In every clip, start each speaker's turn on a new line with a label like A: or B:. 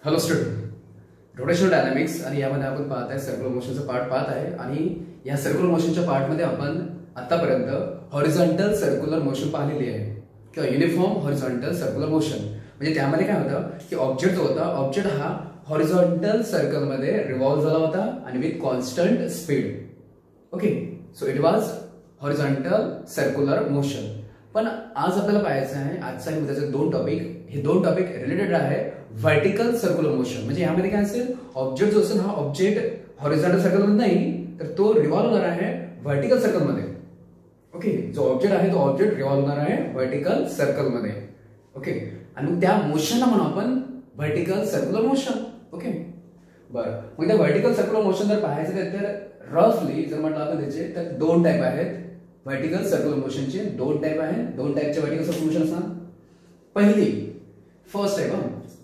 A: Hello student, rotational dynamics आणि यामध्ये आपण पाहत आहे सर्क्युलर मोशनचा पार्ट पाहत आहे आणि या सर्क्युलर मोशनच्या पार्टमध्ये आपण आतापर्यंत हॉरिझॉन्टल सर्क्युलर मोशन पाहिलेली आहे किंवा युनिफॉर्म हॉरिझॉन्टल सर्क्युलर मोशन. म्हणजे त्यामध्ये काय होतं की ऑब्जेक्ट जो होता, ऑब्जेक्ट हा हॉरिझॉन्टल सर्कलमध्ये रिव्हॉल्व झाला होता आणि with constant speed. Okay, so it was horizontal circular motion. पण आज आपल्याला पाहायचं आहे आजचा आणि उद्याचे दोन टॉपिक. हे दोन टॉपिक रिलेटेड आहे व्हर्टिकल सर्क्युलर मोशन. म्हणजे यामध्ये काय असेल, ऑब्जेक्ट जो असेल हा ऑब्जेक्ट हॉरिझॉन्टल सर्कलमध्ये नाही तर तो रिव्हॉल्व होणार आहे व्हर्टिकल सर्कलमध्ये. ओके, जो ऑब्जेक्ट आहे तो ऑब्जेक्ट रिव्हॉल्व होणार आहे व्हर्टिकल सर्कलमध्ये. ओके, आणि मग त्या मोशनला म्हणू आपण व्हर्टिकल सर्क्युलर मोशन. ओके, बरं. मग त्या व्हर्टिकल सर्क्युलर मोशन जर पाहायचं तर रफली जर म्हटलं आपण त्याचे तर दोन टाईप आहेत. व्हर्टिकल सर्क्युलर मोशनचे दोन टाईप आहेत. दोन टाईपचे व्हर्टिकल सर्क्युलर मोशन असणार. पहिली फर्स्ट टाईप,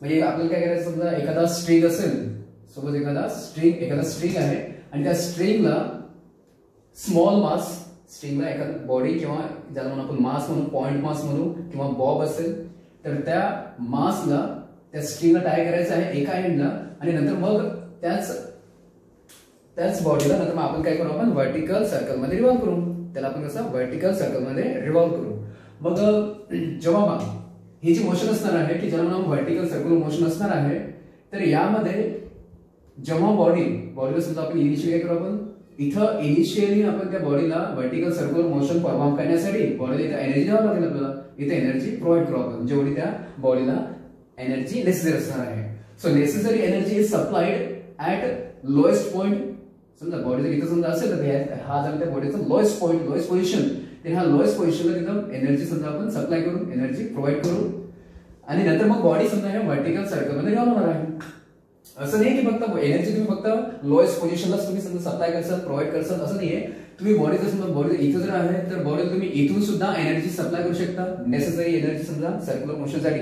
A: म्हणजे आपल्याला काय करायचं, समजा एखादा स्ट्रिंग असेल, सपोज एखादा स्ट्रिंग आहे आणि त्या स्ट्रिंगला स्मॉल मास, स्ट्रिंगला एखादा बॉडी किंवा ज्याला म्हणून आपण मास म्हणू, पॉइंट मास म्हणू किंवा बॉब असेल तर त्या मासला त्या स्ट्रिंगला टाय करायचं आहे एका एंडला आणि नंतर मग त्याच बॉडीला नंतर मग आपण काय करू, आपण व्हर्टिकल सर्कलमध्ये रिव्हॉल्व करू. त्याला आपण कसं व्हर्टिकल सर्कलमध्ये रिव्हॉल्व करू. मग जेव्हा ही जी मोशन असणार आहे की ज्याला म्हणून व्हर्टिकल सर्क्युलर मोशन असणार आहे, तर यामध्ये जेव्हा बॉडीला समजा आपण इनिशियली काय करू, आपण इथं इनिशियली आपण त्या बॉडीला व्हर्टिकल सर्क्युलर मोशन परफॉर्म करण्यासाठी बॉडीला इथे एनर्जी द्यावी लागेल. आपल्याला इथे एनर्जी प्रोव्हाइड करू आपण, जेवढी त्या बॉडीला एनर्जी नेसेसरी असणार आहे. So necessary energy is supplied at lowest point. समजा बॉडी जर इथं समजा असेल तर हा जर त्या बॉडीचा लोएस्ट पॉइंट, लोएस्ट पोझिशन, तर ह्या लोएस्ट पोझिशनला तिथं एनर्जी समजा आपण सप्लाय करून एनर्जी प्रोव्हाइड करू आणि नंतर मग बॉडी समजा ह्या व्हर्टिकल सर्कलमध्ये रिव्हॉल्व होणार आहे. असं नाही की फक्त एनर्जी तुम्ही फक्त लोएस्ट पोझिशनलाच तुम्ही समजा सप्लाय करसाल, प्रोव्हाइड करसाल, असं नाहीये. तुम्ही बॉडीचं समजा बॉडी इथं जर आहे तर बॉडीला तुम्ही इथून सुद्धा एनर्जी सप्लाय करू शकता. नेसेसरी एनर्जी समजा सर्क्युलर मोशनसाठी,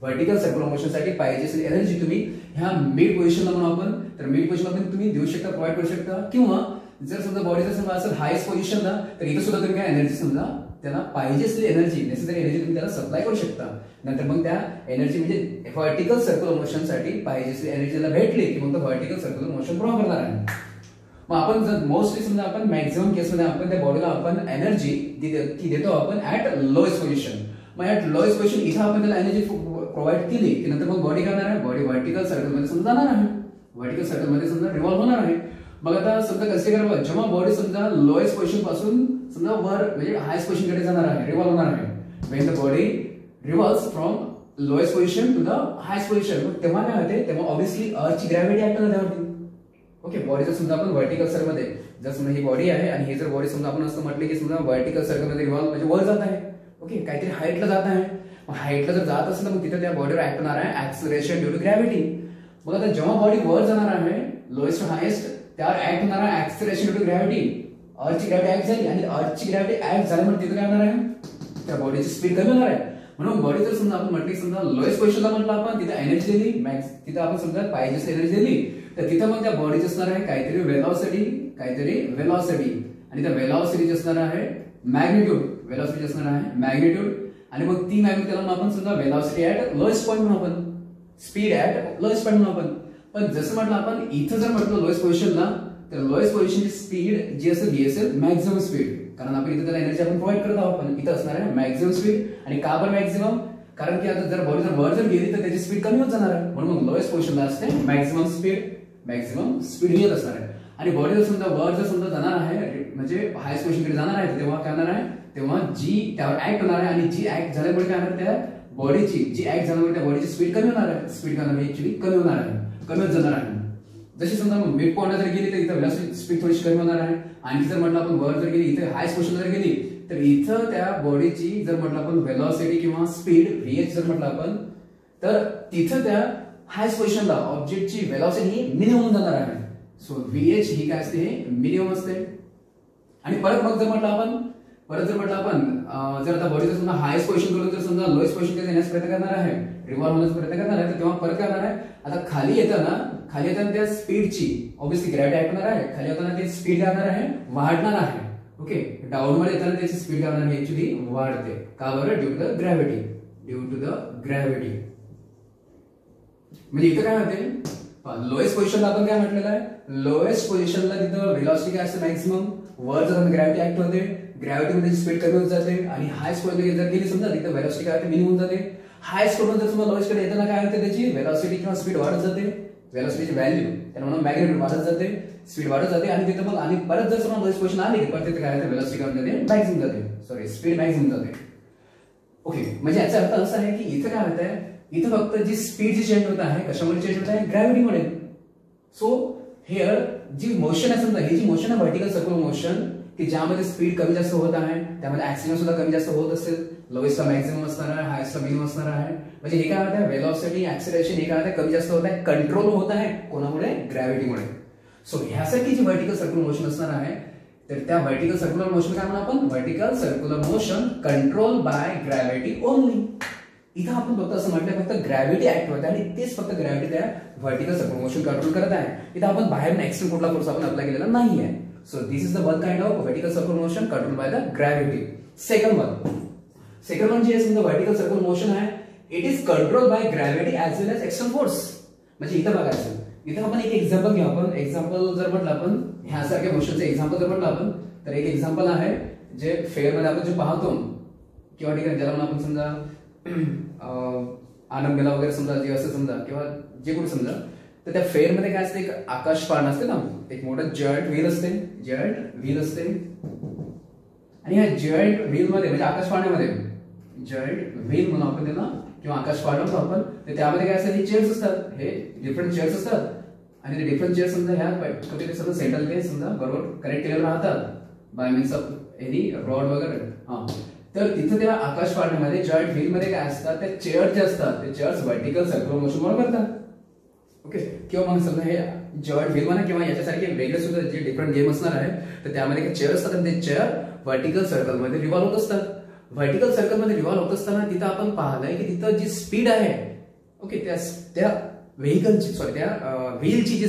A: व्हर्टिकल सर्क्युलर मोशनसाठी पाहिजे असेल एनर्जी तुम्ही ह्या मिड पोझिशनला म्हणू आपण, तर मिड पोझिशनला तुम्ही देऊ शकता, प्रोव्हाइड करू शकता. किंवा जर समजा बॉडीचा समजा असेल हायस्ट पोझिशनला तर इथं सुद्धा तुम्ही काय एनर्जी समजा त्याला पाहिजे असलेली एनर्जी, नेसेसरी एनर्जी तुम्ही त्याला सप्लाय करू शकता. नंतर मग त्या एनर्जी म्हणजे व्हर्टिकल सर्क्युलर मोशनसाठी पाहिजे असलेली एनर्जी त्याला भेटली की मग व्हर्टिकल सर्क्युलर मोशन प्रोव्हाइड करणार आहे. मग आपण जर मोस्टली समजा आपण मॅक्झिमम केसमध्ये आपण त्या बॉडीला आपण एनर्जी ती देतो आपण ऍट लोएस्ट पोझिशन. मग ऍट लोएस्ट पोझिशन इथं आपण त्याला एनर्जी प्रोव्हाइड केली की नंतर मग बॉडी करणार आहे, बॉडी व्हर्टिकल सर्कलमध्ये समजा जाणार आहे, व्हर्टिकल सर्कलमध्ये समजा रिव्हॉल्व होणार आहे. मग आता समजा कन्सिडर करा जेव्हा बॉडी समजा लोएस्ट पोझिशन पासून समजा वर म्हणजे हायस्ट पोझिशन कडे जाणार आहे, रिव्हॉल्व होणार आहे. When the body revolves from lowest position to the highest position, मग तेव्हा काय होते, तेव्हा ऑब्व्हियसली अर्थची ग्रॅव्हिटी ऍक्ट होते त्यावरती. ओके, बॉडीचं समजा आपण व्हर्टिकल सर्कलमध्ये जर समजा ही बॉडी आहे आणि ही जर बॉडी समजा आपण असं म्हटलं की समजा व्हर्टिकल सर्कलमध्ये रिव्हॉल्व म्हणजे वर जात आहे. ओके, काहीतरी हाईटला जात आहे. मग हाईटला जर जात असेल तर मग तिथे त्या बॉडीवर ऍक्ट होणार आहे ऍक्सिलरेशन ड्यू टू ग्रॅव्हिटी. मग आता जेव्हा बॉडी वर जाणार आहे लोएस्ट टू हायेस्ट, त्यावर ऍक्ट होणार आहे ऍक्सिलरेशन ड्यू टू ग्रॅव्हिटी. अर्थची ग्रॅव्हिटी ऍक्ट झाली आणि अर्थची ग्रॅव्हिटी ऍक्ट झाल्यामुळे तिथे काय होणार आहे, त्या बॉडीची स्पीड कमी होणार आहे. म्हणून बॉडी जर समजा आपण म्हटली समजा लोएस्ट पोझिशनला म्हटलं आपण, तिथे एनर्जी दिली, तिथे आपण समजा पाहिजे एनर्जी दिली तर तिथं मग त्या बॉडीची असणार आहे काहीतरी वेलॉसिटी आणि त्या वेलॉसिटी असणार आहे मॅग्निट्यूड. वेलॉसिटी असणार आहे मॅग्निट्यूड आणि मग ती मॅग्निट्यूड त्याला आपण समजा वेलॉसिटी ऍट लोएस्ट पॉइंट म्हणून आपण, स्पीड ऍट लोएस्ट पॉइंट म्हणून आपण. पण जसं म्हटलं आपण इथं जर म्हटलं लोएस्ट पोझिशनला तर लोएस्ट पोझिशनची स्पीड जी असेल ती असेल मॅक्झिमम स्पीड, कारण आपण इथे त्याला एनर्जी आपण प्रोव्हाइड करत आहोत. पण इथं असणार आहे मॅक्झिमम स्पीड. आणि का बरं मॅक्झिमम, कारण की आता जर बॉडी जर वर जर गेली तर त्याची स्पीड कमी होत जाणार आहे. म्हणून मग लोएस्ट पोझिशनला असते मॅक्झिमम स्पीड येत असणार आहे. आणि बॉडी जर समजा वर जर समजा जाणार आहे म्हणजे हायस्ट पोझिशनकडे जाणार आहे तेव्हा काय होणार आहे, तेव्हा जी त्यावर ऍक्ट होणार आहे आणि जी ऍक्ट झाल्यामुळे काय होणार, त्या बॉडीची जी ऍक्ट झाल्यामुळे त्या बॉडीची स्पीड कमी होणार आहे. स्पीड काय होणार, ऍक्च्युअली कमी होणार आहे, कमी होत जाणार आहे. जशी समजा मिड पॉइंटला जर गेली तर इथं वेलोसिटी स्पीड थोडीशी कमी होणार आहे. आणखी जर म्हटलं आपण वर जर गेली, इथे हायस्ट पोझिशनला जर गेली तर इथं त्या बॉडीची जर म्हटलं आपण वेलोसिटी किंवा स्पीड व्हीएच जर म्हटलं आपण, तर तिथं त्या हायस्ट पोझिशनला ऑब्जेक्टची वेलोसिटी ही मिनिमम जाणार आहे. सो व्हीएच ही काय असते, हे मिनिमम असते. आणि परत मग जर म्हटलं आपण जर आता बॉडीचा समजा हायस्ट पोझिशन करून जर समजा लोएस्ट पोझिशन कडे येण्याचा प्रयत्न करणार आहे, रिव्हॉल्व होण्याचा प्रयत्न करणार आहे, तर तेव्हा परत काय करणार आहे, आता खाली येताना त्या स्पीडची ऑब्व्हियसली ग्रॅव्हिटी ऍक्ट होणार आहे. खाली येताना ती स्पीड करणार आहे, वाढणार आहे. ओके, डाऊनवर येताना त्याची स्पीड करणार आहे ऍक्च्युअली वाढते. का बरं, ड्यू टू द ग्रॅव्हिटी. म्हणजे इथं काय होते, लोएस्ट पोझिशनला आपण काय म्हटलेलं आहे, लोएस्ट पोझिशनला तिथं व्हेलॉसिटी काय असते मॅक्सिमम, वर जर ग्रॅव्हिटी ऍक्ट होते, ग्रॅव्हिटीमध्ये स्पीड कमी होत जाते आणि हायस्ट पॉईंट जर गेली समजा तिथं व्हेलॉसिटी काय होते, मिनिमम होऊन जाते. हायस्ट कडून जर समजा लोएस्ट कडे येताना काय होते, त्याची व्हेलॉसिटी किंवा स्पीड वाढत जाते, व्हेलॉसिटीची व्हॅल्यू त्याला म्हणून मॅग्निट्यूड वाढत जाते, स्पीड वाढत जाते आणि तिथं मग आणि परत जर समजा लोएस्ट पोझिशन आली परत तिथे काय होते, व्हेलॉसिटी काय होते, मॅक्सिमम जाते, सॉरी स्पीड मॅक्सिमम जाते. ओके, म्हणजे याचा अर्थ असा आहे की इथं काय होत आहे, इथं फक्त जी स्पीड जी चेंज होत आहे कशामुळे चेंज होत आहे, ग्रॅव्हिटीमुळे. सो हिअर जी मोशन आहे समजा, ही जी मोशन आहे व्हर्टिकल सर्क्युलर मोशन की ज्यामध्ये स्पीड कमी जास्त होत आहे, त्यामध्ये ऍक्सिलरेशन सुद्धा कमी जास्त होत असेल, लोएस्टला मॅक्सिमम असणार आहे, हायेस्टला मिनिमम असणार आहे. म्हणजे हे काय होत आहे, व्हेलॉसिटी ऍक्सिलरेशन हे काय होत आहे, कमी जास्त होत आहे, कंट्रोल होत आहे कोणामुळे, ग्रॅव्हिटीमुळे. सो ह्यासाठी जी व्हर्टिकल सर्क्युलर मोशन असणार आहे, तर त्या व्हर्टिकल सर्क्युलर मोशन काय म्हणू आपण, vertical circular motion control by gravity only. इथं आपण फक्त असं म्हटलं फक्त ग्रॅव्हिटी ऍक्ट होते आणि तेच फक्त ग्रॅव्हिटी त्या व्हर्टिकल सर्क्युलर मोशन कंट्रोल करत आहे. इथं आपण बाहेर एक्सटर्नल कुठला फोर्स आपण अप्लाय केलेला नाही आहे. So this is the one kind of vertical circular motion controlled by the gravity. Second one जे समजा vertical circular motion आहे, it is controlled by gravity as well as external force. म्हणजे इथं बघायचं, इथं आपण एक एक्झाम्पल घेऊ. आपण एक्झाम्पल जर म्हटलं आपण ह्यासारख्या मोशनचे एक्झाम्पल जर म्हटलं आपण, तर एक एक्झाम्पल आहे जे फेअर मध्ये आपण जे पाहतो किंवा ठिकाणी ज्याला आपण समजा आनंद मेला वगैरे समजा जे असं समजा किंवा जे कुठे समजा, तर त्या फेअर मध्ये काय असते, एक आकाश पाळणा असते ना, एक मोठं जॉईंट व्हील असते, जॉईंट व्हील असते आणि ह्या जॉईंट व्हील मध्ये म्हणजे आकाश पाळण्यामध्ये जॉईंट व्हील म्हणून आपण त्याला किंवा आकाश पाळणा म्हणतो आपण, तर त्यामध्ये काय असतात, हे चेअर्स असतात, हे डिफरंट चेअर्स असतात आणि ते डिफरंट चेअर्स समजा ह्या कुठे समजा सेंट्रल ते समजा बरोबर कनेक्ट केलेले राहतात bye means of any rod वगैरे. हा, तर तिथे त्या आकाश पाळण्यामध्ये जॉईंट व्हील मध्ये काय असतात, त्या चेअर जे असतात ते चेअर्स व्हर्टिकल सर्क्युलर मोशन म्हणून करतात. ओके, किंवा मग समजा हे जॉईंट व्हील म्हणा किंवा याच्यासारखे वेगळे सुद्धा जे डिफरंट गेम असणार आहे, तर त्यामध्ये काही चेअर असतात आणि ते चेअर व्हर्टिकल सर्कल मध्ये रिव्हॉल्व होत असतात. व्हर्टिकल सर्कल मध्ये रिव्हॉल्व होत असताना तिथं आपण पाहिलंय की तिथं जी स्पीड आहे, ओके, त्या व्हेकलची सॉरी त्या व्हीलची जी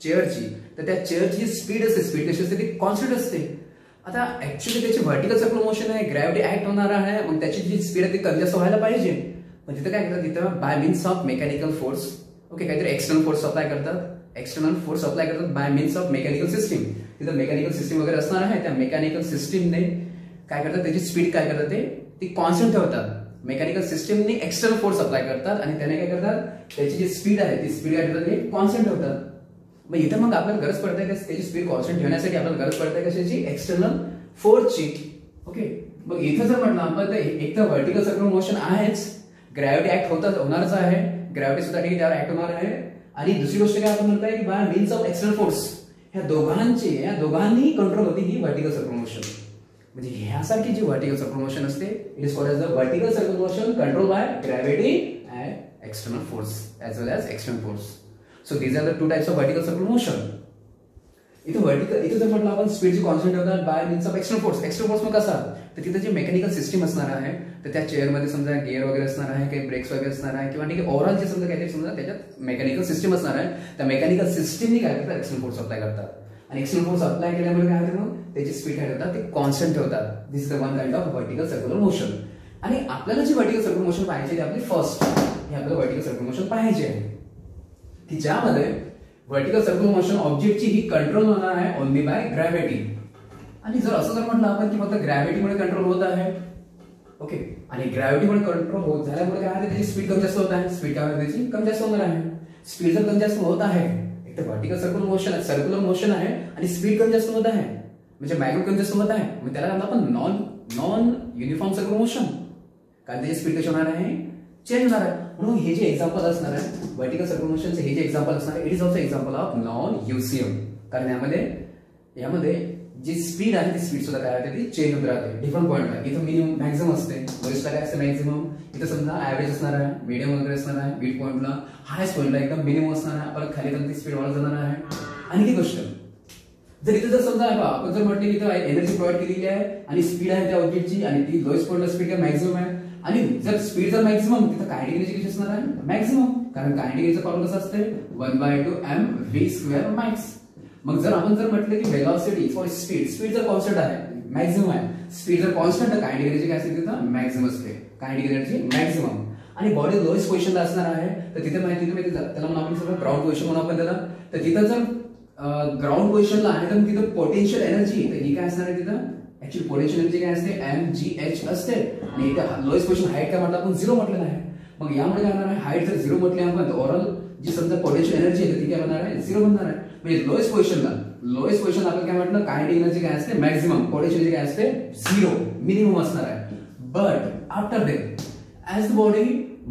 A: चेअरची, तर त्या चेअरची जी स्पीड असते, स्पीड कशी असते ती कॉन्स्टंट असते. आता ऍक्च्युअली त्याची व्हर्टिकल सर्क्युलर मोशन आहे, ग्रॅव्हिटी ऍक्ट होणार आहे, मग त्याची जी स्पीड आहे ती कमी जास्त व्हायला पाहिजे. पण तिथं काय करतात, तिथं bye means of mechanical force, okay, काहीतरी एक्सटर्नल फोर्स अप्लाय करतात, एक्सटर्नल फोर्स अप्लाय करतात bye means of mechanical system. तिथं मेकॅनिकल सिस्टीम वगैरे असणार आहे, त्या मेकॅनिकल सिस्टीमने काय करतात, त्याची स्पीड काय करतात, ती कॉन्स्टंट ठेवतात. मेकॅनिकल सिस्टीमने एक्सटर्नल फोर्स अप्लाय करतात आणि त्याने काय करतात, त्याची जी स्पीड आहे ती स्पीड काय करतात, ते कॉन्स्टंट ठेवतात. मग इथं मग आपल्याला गरज पडते त्याची स्पीड कॉन्स्टंट ठेवण्यासाठी आपल्याला गरज पडते कशाची, एक्सटर्नल फोर्सची. ओके, मग इथं जर म्हटलं आपण तर एक तर व्हर्टिकल सर्क्युलर मोशन आहेच, ग्रॅव्हिटी ऍक्ट होणारच आहे, ग्रॅव्हिटी सुद्धा त्यावर ऍक्ट होणार आहे आणि दुसरी गोष्ट काय आपण म्हणताय की by means of external force, ह्या दोघांनी कंट्रोल होती ही व्हर्टिकल सर्क्युलर मोशन. म्हणजे ह्यासारखी जी व्हर्टिकल सर्क्युलर मोशन असते, it is called as the vertical circular motion control by gravity and external force as well as external force. So these are the two types of vertical circular motion. इथं जर म्हटलं आपण स्पीडची constant होतात by means of external force. External force मग कसा, तर तिथं जे मेकॅनिकल सिस्टीम असणार आहे, तर त्या चेअरमध्ये समजा गिअर वगैरे असणार आहे, काही ब्रेक्स वगैरे असणार आहे किंवा ठीक आहे ओव्हरऑल जे समजा काहीतरी समजा त्याच्यात मेकॅनिकल सिस्टीम असणार आहे, त्या मेकॅनिकल सिस्टीमनी काय करतात, एक्सटर्नल फोर्स अप्लाय करतात आणि एक्सटर्नल फोर्स अप्लाय केल्यामुळे काय होतं, मग त्याची स्पीड काय होतात, ते कॉन्स्टंट ठेवतात. This is the one kind of vertical circular motion. आणि आपल्याला जी व्हर्टिकल सर्क्युलर मोशन पाहिजे ती आपली फर्स्ट, हे आपल्याला व्हर्टिकल सर्क्युलर मोशन पाहिजे आहे की ज्यामध्ये व्हर्टिकल सर्क्युलर मोशन ऑब्जेक्टची ही कंट्रोल होणार आहे ओनली बाय ग्रॅव्हिटी. आणि जर असं जर म्हटलं आपण की फक्त ग्रॅव्हिटीमुळे कंट्रोल होत आहे, ओके, आणि ग्रॅव्हिटीमुळे कंट्रोल होत झाल्यामुळे काय आहे, त्याची स्पीड कमी जास्त होत आहे, स्पीड काय त्याची कमी जास्त होणार आहे. स्पीड जर कमी जास्त होत आहे, एक तर व्हर्टिकल सर्क्युलर मोशन आहे आणि स्पीड कमी जास्त होत आहे, म्हणजे मॅग्नेट कमी जास्त होत आहे, मग त्याला आपण नॉन युनिफॉर्म सर्क्युलर मोशन, कारण त्याची स्पीड कशी होणार आहे, चेंज होणार आहे. म्हणून हे जे एक्झाम्पल असणार आहे व्हर्टिकल सर्क्युलर मोशनचे, हे जे एक्झाम्पल असणार आहे, it is also example of non UCM. कारण यामध्ये जी स्पीड आहे ती स्पीड सुद्धा काय होते, ती चेंज होत राहते डिफरंट पॉईंटला. इथं मिनिमम मॅक्सिमम असते, लोएस्टला काय असते मॅक्सिमम, इथं समजा ऍव्हरेज असणार आहे, मीडियम वगैरे असणार आहे, मिड पॉईंटला, हायस्ट पॉईंटला एकदम मिनिमम असणार आहे, परत खाली तर ती स्पीड वाढत जाणार आहे. आणि ती गोष्ट जर इथं जर समजा आपण जर म्हटलं की इथं एनर्जी प्रोव्हाइड केलेली आहे आणि स्पीड आहे त्या ऑब्जेक्टची आणि ती लोएस्ट पॉईंटला स्पीड काय मॅक्सिमम आहे, आणि जर स्पीड जर मॅक्सिमम तिथं कायनेटिक एनर्जी कशी असणार आहे, मॅक्सिमम. कारण कायनेटिक एनर्जीचा फॉर्म्युला कसा असते, 1/2 mv² max. मग जर आपण जर म्हटलं की वेलॉसिटी फॉर स्पीड जर कॉन्स्टंट आहे, मॅक्सिमम आहे, स्पीड जर कॉन्स्टंट आहे, कायनेटिक एनर्जी काय असते तिथं मॅक्सिमम असते, कायनेटिक एनर्जी मॅक्सिमम. आणि बॉडी लोएस्ट पोझिशनला असणार आहे, तर तिथे माहिती त्याला म्हणून आपण सगळं ग्राउंड पोझिशन म्हणून आपण त्याला. तर तिथं जर ग्राउंड पोझिशनला आहे तर तिथं पोटेन्शियल एनर्जी, तर ही काय असणार आहे तिथं ऍक्च्युअली पोटेन्शियल एनर्जी काय असते mgh असते. आणि इथं लोएस्ट पोझिशन हाईट काय म्हटलं आपण 0 म्हटलेलं आहे. मग यामुळे काय होणार आहे, हाईट जर 0 म्हटली आपण तर ओव्हरऑल जी समजा पोटेन्शियल एनर्जी आहे ती काय होणार आहे 0 बनणार आहे. म्हणजे लोएस्ट पोझिशनला आपण काय म्हटलं कायनेटिक एनर्जी काय असते मॅक्सिमम, पोटेन्शियल एनर्जी काय असते 0 मिनिमम असणार आहे. But after that as the body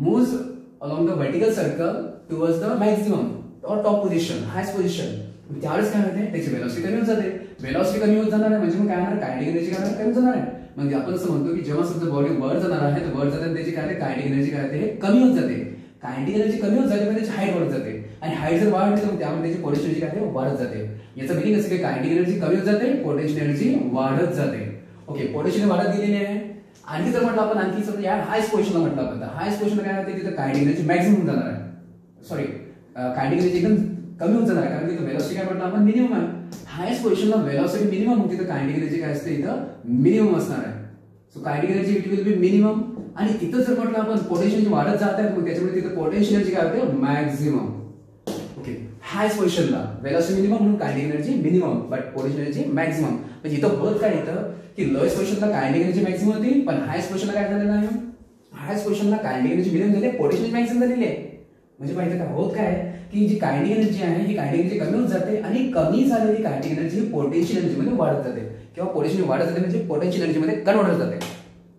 A: moves along the vertical circle towards the maximum or top position, highest position, त्यावेळेस काय होते त्याची वेलोसिटी कमी होत जाते. वेलोसिटी कमी होत जाणार आहे म्हणजे मग काय होणार कायनेटिक एनर्जी काय कमी जाणार आहे. म्हणजे आपण असं म्हणतो की जेव्हा समजा बॉडी वर जाणार आहे तर वर जाताना त्याची काय कायनेटिक एनर्जी काय ते कमी होत जाते. कायनेटिक एनर्जी कमी होत जाते म्हणजे त्याची हाईट वाढत जाते आणि हाईट जर वाढली तर त्यामुळे त्याची पोटेन्शियल एनर्जी काय वाढत जाते. याचा मीनिंग असं की कायनेटिक एनर्जी कमी होत जाते, पोटेन्शियल एनर्जी वाढत जाते. ओके, पोटेन्शियल वाढत गेलेली आहे. आणखी जर म्हटलं आपण आणखी समजा या हायस्ट पोझिशनला म्हटलं आपण तर हायस्ट पोझिशनला काय होते तिथं कायनेटिक एनर्जी मॅक्सिमम जाणार आहे. सॉरी, कायनेटिक एनर्जी एकदम कमी होत जाणार आहे कारण तिथं वेलोसिटी काय म्हटलं आपण मिनिमम आहे. हायस्ट पोझिशनला वेलोसिटी मिनिमम मग तिथं कायनेटिक एनर्जी काय असते इथं मिनिमम असणार आहे. So kinetic energy it will be minimum. आणि तिथं जर म्हटलं आपण पोटेन्शियल एनर्जी वाढत जात आहे मग त्याच्यामुळे तिथं पोटेन्शियल एनर्जी काय होते मॅक्सिमम. ओके, हायस्ट पोझिशनला वेलोसिटी मिनिमम म्हणून kinetic energy minimum but potential energy maximum. म्हणजे इथं होत काय येतं की लोएस्ट पोझिशनला कायनेटिक एनर्जी मॅक्सिमम होती पण हायस्ट पोझिशनला काय झालेलं आहे, हायस्ट पोझिशनला कायनेटिक एनर्जी मिनिमम झाली, पोटेन्शियल मॅक्सिमम झालेली आहे. म्हणजे पाहिजे काय होत काय की जी कायनेटिक एनर्जी आहे ही कायनेटिक एनर्जी कमी होत जाते आणि कमी झालेली कायनेटिक एनर्जी पोटेन्शियल एनर्जी मध्ये वाढत जाते किंवा पोटेन्शियल वाढत जाते म्हणजे पोटेन्शियल एनर्जी मध्ये कन्वर्ट होत जाते.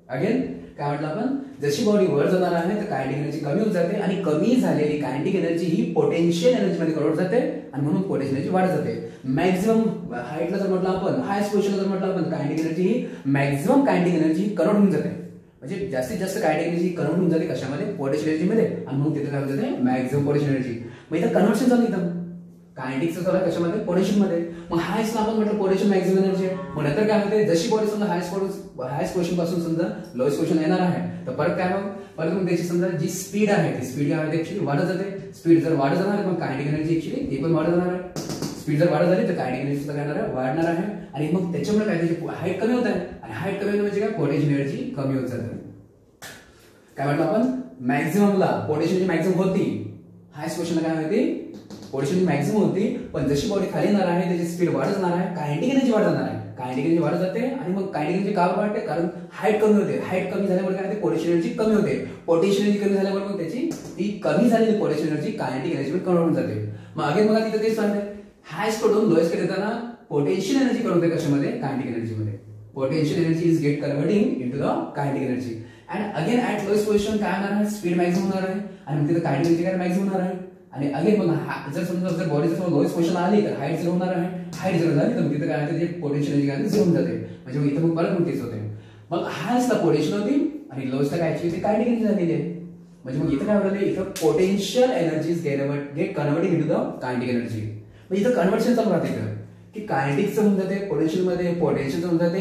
A: अगेन काय म्हटलं आपण जशी बॉडी वर जाणार आहे तर कायनेटिक एनर्जी कमी होत जाते आणि कमी झालेली कायनेटिक एनर्जी ही पोटेन्शियल एनर्जी मध्ये कन्वर्ट जाते आणि म्हणून पोटेन्शियल एनर्जी वाढत जाते. मॅक्सिमम हाईटला जर म्हटलं आपण हायस्ट पोझिशनला जर म्हटलं आपण कायनेटिक एनर्जी ही मॅक्सिमम कायनेटिक एनर्जी कन्वर्ट होऊन जाते. म्हणजे जास्तीत जास्त कायनेटिक एनर्जी कन्वर्ट होऊन जाते कशामध्ये पोटेन्शियल एनर्जी मध्ये आणि म्हणून तिथे काय होत जाते मॅक्सिमम पोटेन्शियल एनर्जी. मग इथं कन्व्हर्शन झालं एकदम कायनेटिक्सचं झालं कशामध्ये पोटेन्शियल मध्ये. मग हायस्टला आपण म्हटलं पोटेन्शियल मॅक्सिमम एनर्जी आहे. मग नंतर काय होते जशी बॉडी समजा हायस्ट पोझिशन पासून समजा लोएस्ट पोझिशन येणार आहे तर परत काय मग त्याची समजा जी स्पीड आहे ती स्पीड काय होते ऍक्च्युअली वाढत जाते. स्पीड जर वाढत जाणार आहे मग कायनेटिक एनर्जी ऍक्च्युअली ती पण वाढत जाणार आहे. स्पीड जर वाढत झाली तर कायनेटिक एनर्जी सुद्धा काय होणार आहे वाढणार आहे आणि मग त्याच्यामुळे काय त्याची हाईट कमी होत आहे आणि हाईट कमी होणं म्हणजे काय पोटेन्शियल एनर्जी कमी होत जाते. काय म्हटलं आपण मॅक्सिममला पोटेन्शियल एनर्जी मॅक्सिमम होती, हायस्ट पोझिशनला काय होती पोटेन्शियल एनर्जी मॅक्सिमम होती पण जशी बॉडी खाली येणार आहे त्याची स्पीड वाढत जाणार आहे, कायनेटिक एनर्जी वाढत जाणार आहे. कायनेटिक एनर्जी वाढत जाते आणि मग कायनेटिक एनर्जी का वाढते कारण हाईट कमी होते. हाईट कमी झाल्यामुळे काय होते पोटेन्शियल एनर्जी कमी होते. पोटेन्शियल एनर्जी कमी झाल्यामुळे मग त्याची ती कमी झालेली पोटेन्शियल एनर्जी कायनेटिक एनर्जी मध्ये कन्वर्ट होऊन जाते. मग अगेन मला तिथे तेच सांगते हायस्ट कडून लोएस्ट कडे येताना पोटेन्शियल एनर्जी कन्वर्ट होते कशामध्ये कायनेटिक एनर्जी मध्ये. Potential energy is get converting into the kinetic energy and again at lowest position काय होणार आहे स्पीड मॅक्सिमम होणार आहे आणि मग तिथे कायनेटिक एनर्जी काय मॅक्सिमम होणार आहे. आणि अगेन मग जर समजा जर बॉडी जर लोएस्ट पोझिशन आली तर हाईट झिरो होणार आहे. हाईट झिरो झाली तर मग तिथे काय होते पोटेन्शियल एनर्जी काय झिरो होऊन जाते. म्हणजे मग इथे मग परत मग तेच होते. मग हायस्टला पोटेन्शियल होती आणि लोएस्टला काय ऍक्च्युअली कायनेटिक एनर्जी झालेली आहे. म्हणजे मग इथे काय होणार आहे इथं potential energy get converted into the kinetic energy. मग इथं कन्वर्शन चालू राहते की कायनेटिक्सचं होऊन जाते पोटेन्शियल मध्ये, पोटेन्शियलचं होऊन जाते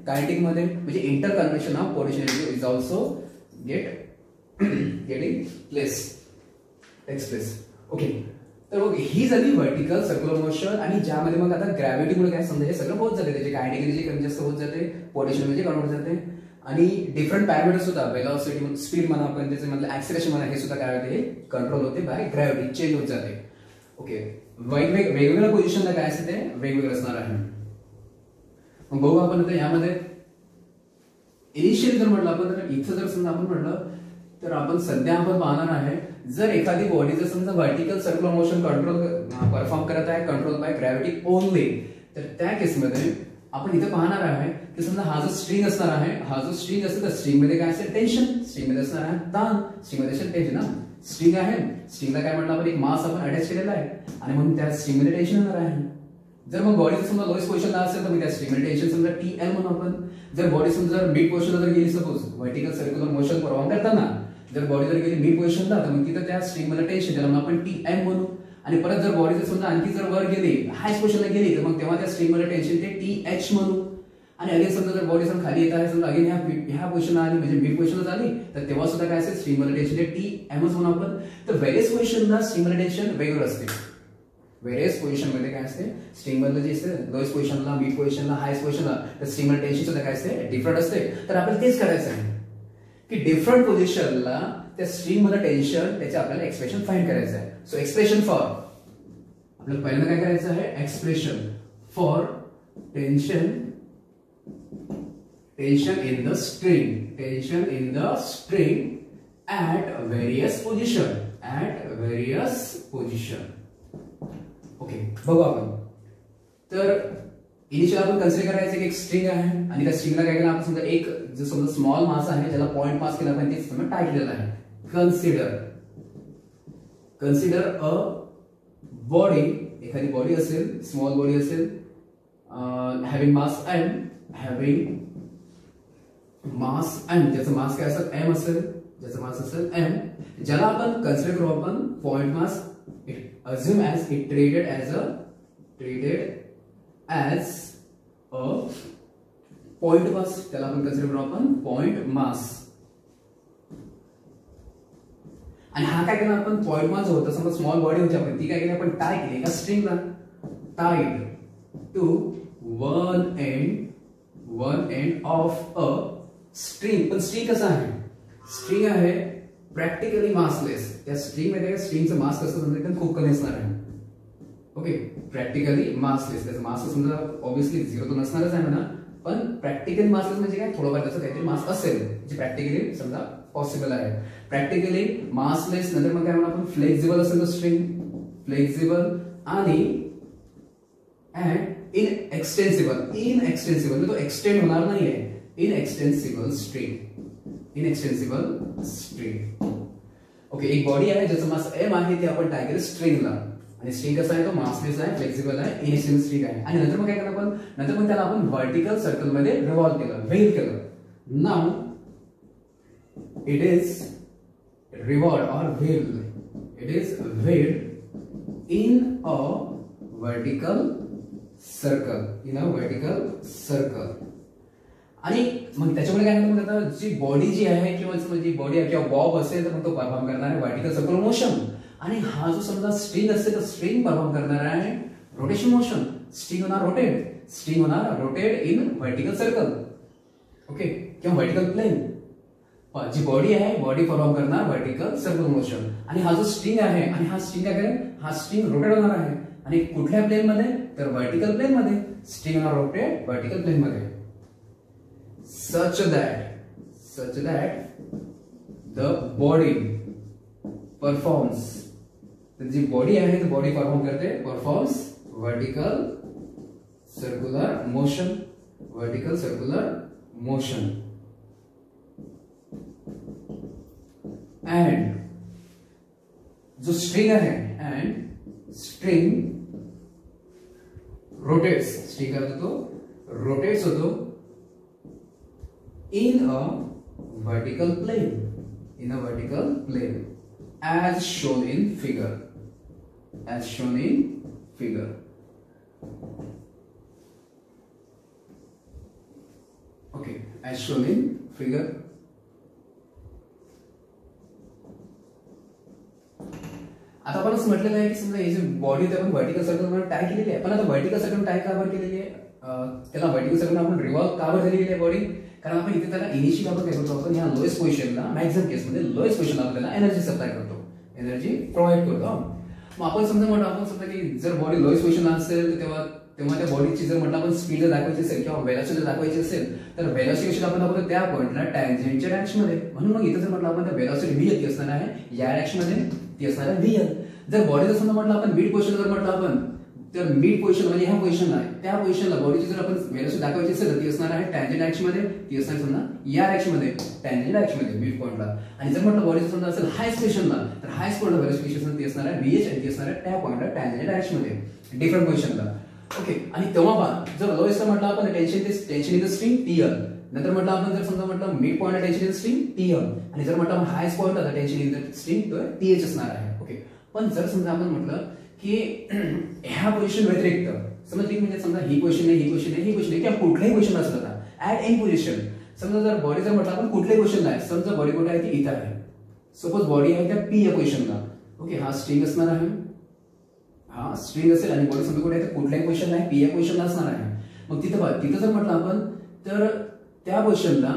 A: कायनेटिक मध्ये. म्हणजे inter conversion of potential energy is also getting takes place. Okay, तर मग ही झाली व्हर्टिकल सर्क्युलर मोशन आणि ज्यामध्ये मग आता ग्रॅव्हिटीमुळे काय समजा हे सगळं होत जाते त्याची कायनेटिक एनर्जी कमी जास्त होत जाते, पोटेन्शियल एनर्जी कन्वर्ट जाते आणि डिफरंट पॅरामीटर्स सुद्धा वेलोसिटी स्पीड म्हणा आपण त्याचे मतलब ऍक्सिलरेशन म्हणा हे सुद्धा काय होते कंट्रोल होते बाय ग्रॅव्हिटी चेंज होत जाते. ओके, वेगवेगळ्या पोझिशनला काय असते ते वेगवेगळं असणार आहे. मग बघू आपण आता यामध्ये इनिशियली जर म्हटलं आपण तर इथं जर समजा आपण म्हटलं तर आपण सध्या आपण पाहणार आहे जर एखादी बॉडी जर समजा vertical circular motion control perform करत आहे कंट्रोल बाय ग्रॅव्हिटी ओनली तर त्या केसमध्ये आपण इथे पाहणार आहे की समजा हा जो स्ट्रिंग असणार आहे हा जो स्ट्रिंग असेल तर स्ट्रिंग मध्ये काय असेल टेन्शन, स्ट्रिंग मध्ये असणार आहे ताण, स्ट्रिंग मध्ये असेल टेन्शन. ना स्ट्रिंग आहे स्ट्रिंगला काय म्हटलं आपण एक मास आपण अटॅच केलेला आहे आणि म्हणून त्या स्ट्रिंग मध्ये टेन्शन येणार आहे. जर मग बॉडी समजा लोएस्ट पोझिशनला असेल तर मग त्या स्ट्रिंग मध्ये टेन्शन समजा TL म्हणून आपण. जर बॉडी समजा जर मिड पोझिशनला जर गेली suppose vertical circular motion perform करताना जर बॉडी जर गेली मिड पोझिशनला तर मग तिथं त्या स्ट्रिंग मध्ये टेन्शन त्याला आपण TM म्हणू. आणि परत जर बॉडी जर समजा आणखी जर वर गेली हायस्ट पोझिशनला गेली तर मग तेव्हा त्या स्ट्रिंग मध्ये टेन्शन ते TH म्हणू. आणि अगेन समजा जर बॉडी समजा खाली येत आहे समजा अगेन ह्या पोझिशनला आली म्हणजे मिड पोझिशनला झाली तर तेव्हा सुद्धा काय असेल स्ट्रिंग मध्ये टेन्शन ते TM म्हणू आपण. तर व्हेरियस पोझिशनला स्ट्रिंग मध्ये टेन्शन वेगवेगळं असते. व्हेरियस पोझिशन मध्ये काय असते स्ट्रिंग मध्ये जे असते लोएस्ट पोझिशनला मिड पोझिशनला हायस्ट पोझिशनला तर स्ट्रिंग मध्ये टेन्शन सुद्धा काय असते डिफरंट असते. तर आपल्याला तेच करायचं आहे की डिफरंट पोझिशनला त्या स्ट्रिंग मध्ये टेन्शन त्याचे आपल्याला एक्सप्रेशन फाइंड करायचं आहे. सो एक्सप्रेशन फॉर आपल्याला पहिल्यांदा काय करायचं आहे, expression for tension in the string at various position. Okay, बघू आपण. तर इनिशियल आपण कन्सिडर करायचं की एक स्ट्रिंग आहे आणि त्या स्ट्रिंगला काय केलं आपण, समजा एक जो समजा स्मॉल मास आहे ज्याला पॉइंट मास केला आपण, ते समजा टाय केलेला आहे. कन्सिडर अ बॉडी, एखादी बॉडी असेल, स्मॉल बॉडी असेल, हॅव्हिंग मास एंड ज्याचं मास काय असेल, एम असेल, ज्याचं मास असेल एम, ज्याला आपण कन्सिडर करू आपण point mass, assume as it treated as a point mass, त्याला आपण कन्सिडर करू आपण पॉइंट मास. आणि हा काय केला आपण, पॉइंट मास होता, समजा स्मॉल बॉडी होती आपण, ती काय केली आपण, टाय केली एका स्ट्रिंगला, tied to one end of a string. पण स्ट्रिंग कसं आहे, स्ट्रिंग आहे प्रॅक्टिकली मासलेस. त्या स्ट्रिंग मध्ये स्ट्रिंगचं मास कसं एकदम खूप कमी असणार आहे. ओके, प्रॅक्टिकली मासलेस, त्याचं मास समजा ऑब्विसली 0 तो नसणारच आहे म्हणा, पण प्रॅक्टिकली मासलेस म्हणजे काय, थोडंफार त्याचं काहीतरी मास असेल जे प्रॅक्टिकली समजा पॉसिबल आहे. प्रॅक्टिकली मासलेस, नंतर मग काय म्हणा आपण, फ्लेक्झिबल असेल तर स्ट्रिंग, फ्लेक्झिबल आणि इनएक्सटेन्सिबल म्हणजे तो एक्सटेंड होणार नाहीये, इनएक्सटेन्सिबल स्ट्रिंग. ओके, एक बॉडी आहे ज्याचं मास एम आहे, ते आपण टाय केलं स्ट्रिंगला, आणि स्ट्रिंग कसा आहे, तो मासलेस आहे, फ्लेक्झिबल आहे, इनएक्सटेन्सिबल स्ट्रिंग आहे. आणि नंतर मग काय केलं आपण, नंतर मग त्याला आपण व्हर्टिकल सर्कल मध्ये रिव्हॉल्व केलं, व्हील केलं. नाउ इट इज रिव्हॉल्व्ड और wheeled, it is wheeled in a vertical circle. आणि मग त्याच्यामुळे काय होतं, आता जी बॉडी जी आहे किंवा जी बॉडी आहे किंवा बॉब असेल तर मग तो परफॉर्म करणार आहे वर्टिकल सर्कल मोशन. आणि हा जो समजा स्ट्रिंग असेल तर स्ट्रिंग परफॉर्म करणार आहे रोटेशन मोशन. स्ट्रिंग होणार rotate in vertical circle, okay, किंवा वर्टिकल प्लेन. जी बॉडी आहे, बॉडी परफॉर्म करणार वर्टिकल सर्कल मोशन. आणि हा जो स्ट्रिंग आहे, आणि हा स्ट्रिंग काय करेल, हा स्ट्रिंग रोटेट होणार आहे. आणि कुठल्या प्लेन मध्ये, तर वर्टिकल प्लेन मध्ये. स्ट्रिंग होणार रोटेट वर्टिकल प्लेन मध्ये. such that the body performs, जी बॉडी आहे ती बॉडी परफॉर्म करते, performs vertical circular motion. And जो स्ट्रिंग आहे, एंड स्ट्रिंग रोटेट्स, स्ट्रिंग काय होतो, रोटेट्स होतो in a vertical plane, as shown in figure. Okay, as shown in figure. आता आपण असं म्हटलेलं आहे की समजा ही जी बॉडी आपण वर्टिकल सर्कल मध्ये टाय केलेली आहे, पण आता वर्टिकल सर्कल टाय का बरं केलेली आहे, त्याला वर्टिकल सर्कल आपण रिव्हॉल्व का बरं केलेली आहे बॉडी, कारण आपण इथे त्याला इनिशियल आपण काय करतो, आपण ह्या लोएस्ट पोझिशनला, मॅक्सिमम केस मध्ये लोएस्ट पोझिशनला आपल्याला एनर्जी सप्लाय करतो, एनर्जी प्रोव्हाइड करतो. मग आपण समजा की जर बॉडी लोएस्ट पोझिशनला असेल तर तेव्हा त्या बॉडीची जर म्हटलं आपण स्पीड जर दाखवायची असेल किंवा वेलोसिटी जर दाखवायची असेल तर वेलोसिटी कशी आपण दाखवतो, त्या पॉइंटला टँजेंटच्या डायरेक्शन मध्ये. म्हणून मग इथे जर म्हटलं आपण तर वेलोसिटी व्ही ती असणार आहे या डायरेक्शन मध्ये, ती असणार आहे व्ही. जर बॉडी जर समजा म्हटलं आपण मिड पोझिशन जर म्हटलं आपण, तर मिड पोझिशन म्हणजे ह्या पोझिशनला आहे, त्या पोझिशनला बॉडीची जर आपण वेलोसिटी दाखवायची असेल तर ती असणार आहे टँजेंट डायरेक्शन मध्ये, ती असणार समजा या डायरेक्शन मध्ये, टँजेंट डायरेक्शन मध्ये मिड पॉइंटला. आणि जर म्हटलं बॉडी समजा असेल हायस्ट पोझिशनला, तर हायस्ट पॉइंटला वेलोसिटी ती असणार आहे व्हीएच, आणि ती असणार आहे त्या पॉइंटला टँजेंट डायरेक्शन मध्ये, डिफरंट पोझिशनला. ओके, आणि तेव्हा जर लोएस्ट म्हटलं आपण tension in the string TL, नंतर म्हटलं आपण जर समजा म्हटलं मिड पॉइंटला tension in the string TL, आणि जर म्हटलं आपण हायस्ट पॉइंटला tension in the string TH असणार आहे. ओके, पण जर समजा आपण म्हटलं की ह्या पोझिशन व्यतिरिक्त समजा म्हणजे समजा ही पोझिशन नाही, किंवा कुठल्याही पोझिशन असलं तर ऍट एनी पोझिशन, समजा जर बॉडी जर म्हटलं आपण कुठल्याही पोझिशनला आहे, समजा बॉडी कुठे आहे ती इथं आहे, सपोज बॉडी आहे त्या पी या पोझिशनला. ओके, हा स्ट्रिंग असणार आहे, हा स्ट्रिंग असेल, आणि बॉडी समजा कुठे आहे तर कुठल्याही पोझिशनला आहे, पी या पोझिशनला असणार आहे. मग तिथं जर म्हटलं आपण तर त्या पोझिशनला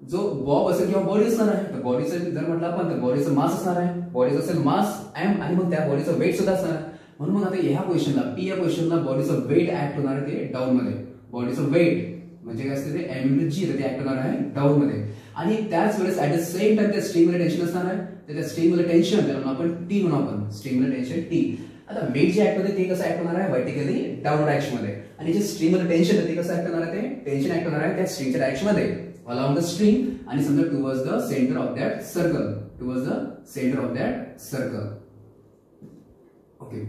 A: जो बॉब असेल किंवा बॉडी असणार आहे, तर बॉडीचं जर म्हटलं आपण तर बॉडीचं मास असणार आहे, बॉडीचं असेल मास एम आणि मग त्या बॉडीचं वेट सुद्धा असणार आहे. म्हणून मग आता ह्या पोझिशनला पी या पोझिशनला बॉडीचं वेट ऍक्ट होणार आहे ते डाऊन मध्ये. बॉडीचं वेट म्हणजे काय असते ते एम इंटू जी, तर ते ऍक्ट होणार आहे डाऊन मध्ये. आणि त्याच वेळेस ऍट द सेम टाइम त्या स्ट्रिंगमध्ये टेन्शन असणार आहे, तर त्या स्ट्रिंगमध्ये टेन्शन त्याला आपण टी म्हणू, आपण स्ट्रिंगमध्ये टेन्शन टी. आता वेट जे ऍक्ट होते ते कसं ऍक्ट होणार आहे व्हर्टिकली डाऊनवर्ड डायरेक्शन मध्ये, आणि जे स्ट्रिंगमध्ये टेन्शन आहे ते कसं ऍक्ट होणार आहे, ते टेन्शन ऍक्ट होणार आहे त्या स्ट्रिंगच्या डायरेक्शन मध्ये along the string आणि समजा towards the center of that circle, towards the center of that circle. Okay,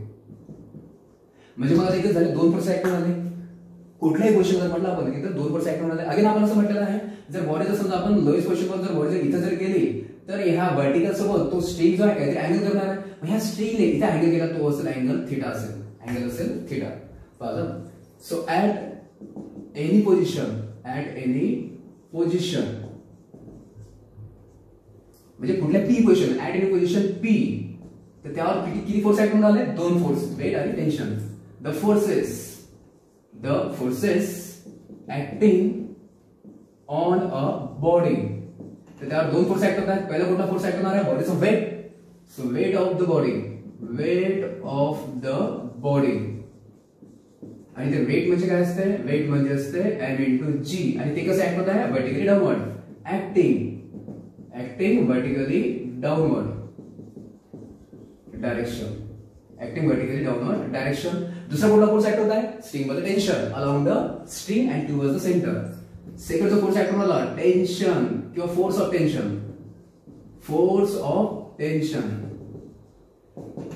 A: म्हणजे मला इथे झाले दोन फोर्स ऍक्ट होणार आहे. कुठल्याही पोझिशन जर म्हटलं आपण की तर दोन फोर्स ऍक्ट होणार आहे. अगेन आपण असं म्हटलेलं आहे, जर बॉडी जर समजा आपण लोएस्ट पोझिशनवर जर बॉडी जर इथे जर गेली तर ह्या व्हर्टिकल सोबत तो स्ट्रिंग जो आहे काहीतरी अँगल करणार आहे. मग ह्या स्ट्रिंगने इथे अँगल केला तो असेल अँगल थीटा असेल, अँगल असेल थीटा. पाहिलं. So at any position, at any position म्हणजे कुठल्या P position, at any position P, तर त्यावर किती फोर्स ऍक्ट होऊन आले, दोन फोर्स, वेट आणि tension. The forces acting on a body, तर त्यावर दोन फोर्स ऍक्ट होतात. पहिला कुठला फोर्स ऍक्ट होणार आहे, बॉडीचा weight. So weight of the body, weight of the body. आणि ते वेट म्हणजे काय असते, वेट म्हणजे असते एम इंटू जी, आणि ते कसं ऍक्ट होत आहे vertically downward, acting vertically downward direction, acting vertically downward direction. दुसरा कुठला फोर्स ऍक्ट होत आहे, स्ट्रिंग मध्ये tension along the string and towards the centre. सेकंडचा फोर्स ऍक्ट होणार टेन्शन किंवा force of tension, force of tension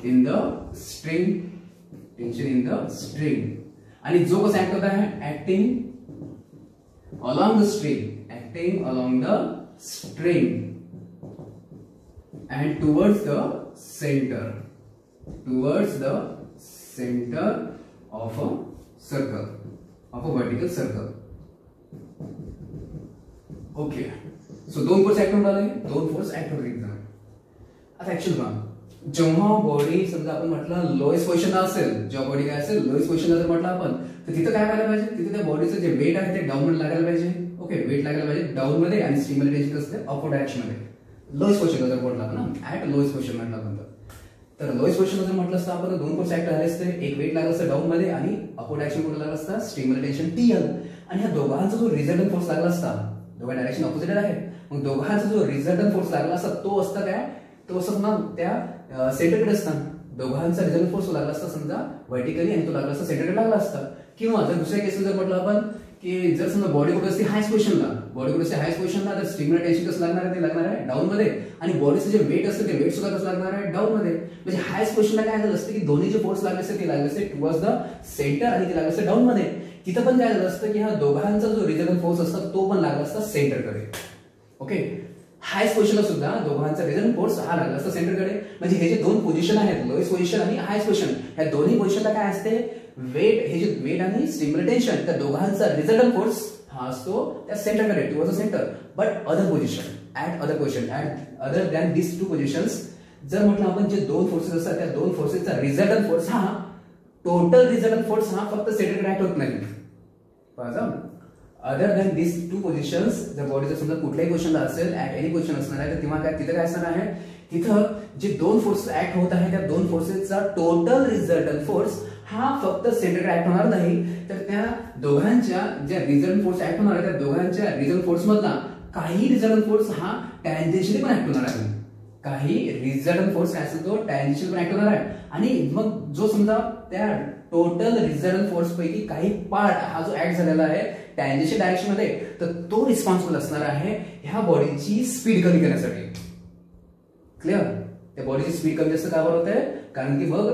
A: in the string, tension in the string. आणि जो कसा ऍक्ट होता है, acting along the string, acting along the string and towards the centre, towards the centre of a circle, of a vertical circle. Okay, so दोन force act होऊन आले, दोन force act होत आहेत. आता ऍक्च्युअली पहा, जेव्हा बॉडी समजा आपण म्हटलं लोएस्ट पोझिशनला असेल, जेव्हा बॉडी काय असेल लोएस्ट पोझिशनला जर म्हटलं आपण, तर तिथं काय व्हायला पाहिजे, तिथे त्या बॉडीचं जे वेट आहे ते डाऊन मध्ये लागायला पाहिजे. ओके, वेट लागायला पाहिजे डाऊन मध्ये, आणि स्ट्रिंग मध्ये टेन्शन असते अपवर्ड डायरेक्शन मध्ये. लोएस्ट पोझिशनला जर म्हटलं आपण, ऍट लोएस्ट पोझिशन म्हटलं आपण, तर लोएस्ट पोझिशनला जर म्हटलं असतं आपण दोन फोर्स ऍक्ट झाले असते. एक वेट लागलं असतं डाऊन मध्ये आणि अपवर्ड डायरेक्शन कुठे लागलं असतं, स्ट्रिंग मध्ये टेन्शन टी एल. आणि ह्या दोघांचा जो रिझल्टंट फोर्स लागला असता, दोघा डायरेक्शन ऑपोजिट आहे, मग दोघांचा जो रिझल्टंट फोर्स लागला असता तो असता काय, तो असं ना त्या सेंटरकडे असताना दोघांचा रिझल्ट फोर्स लागला असता समजा व्हर्टिकली, आणि तो लागला असता सेंटरकडे लागला असता. किंवा जर दुसऱ्या केस जर म्हटलं आपण की जर समजा बॉडी कुठे असते हायस्ट पोझिशनला, बॉडी कुठे असते हायस्ट पोझिशनला, तर स्ट्रिंगला टेन्शन कसं लागणार आहे, ते लागणार आहे डाऊन मध्ये, आणि बॉडीचं जे वेट असतं ते वेट सुद्धा कसं लागणार आहे डाऊन मध्ये. म्हणजे हायस्ट पोझिशनला काय झालं असतं की दोन्ही जे फोर्स लागले असते ते लागले असते टुवर्ड्स द सेंटर, आणि ते लागले असते डाऊन मध्ये. तिथं पण काय झालं असतं की हा दोघांचा जो रिझल्टंट फोर्स असतो तो पण लागला असता सेंटरकडे. ओके, हायस्ट पोझिशनला सुद्धा दोघांचा रिझल्टंट फोर्स हा लागला असता सेंटरकडे. म्हणजे हे जे दोन पोझिशन आहेत, लोएस्ट पोझिशन आणि हायस्ट पोझिशन, ह्या दोन्ही पोझिशनला काय असते, वेट, हे जे वेट आणि स्ट्रिंग टेन्शन, त्या दोघांचा रिझल्टंट फोर्स हा असतो त्या सेंटरकडे, towards the centre. But other position, at other position, at other than this two positions, जर म्हटलं आपण जे दोन फोर्सेस असतात त्या दोन फोर्सेसचा रिझल्टंट फोर्स हा, टोटल रिझल्टंट फोर्स हा फक्त सेंटरकडे ऍक्ट होत नाही. Other than this two positions, जर बॉडी जर समजा कुठल्याही पोझिशनला असेल, ऍट एनी पोझिशन असणार आहे, तर तेव्हा काय तिथे काय असणार आहे, तिथं जे दोन फोर्स ऍक्ट होत आहे त्या दोन फोर्सेसचा टोटल रिझल्टंट फोर्स हा फक्त सेंटरकडे ऍक्ट होणार नाही, तर त्या दोघांच्या ज्या रिझल्टंट फोर्स ऍक्ट होणार आहे त्या दोघांच्या रिझल्टंट फोर्स मधला काही रिझल्टंट फोर्स हा टॅन्जेन्शियली पण ऍक्ट होणार आहे. काही रिझल्टंट फोर्स काय असेल तो टॅन्जेन्शियल पण ऍक्ट होणार आहे. आणि मग जो समजा त्या टोटल रिझल्टंट फोर्स पैकी काही पार्ट हा जो ऍक्ट झालेला आहे टॅन्जेन्शियल डायरेक्शन मध्ये, तर तो रिस्पॉन्सिबल असणार आहे ह्या बॉडीची स्पीड कमी करण्यासाठी. क्लिअर, त्या बॉडीची स्पीड कमी जास्त का बरं होत आहे, कारण की मग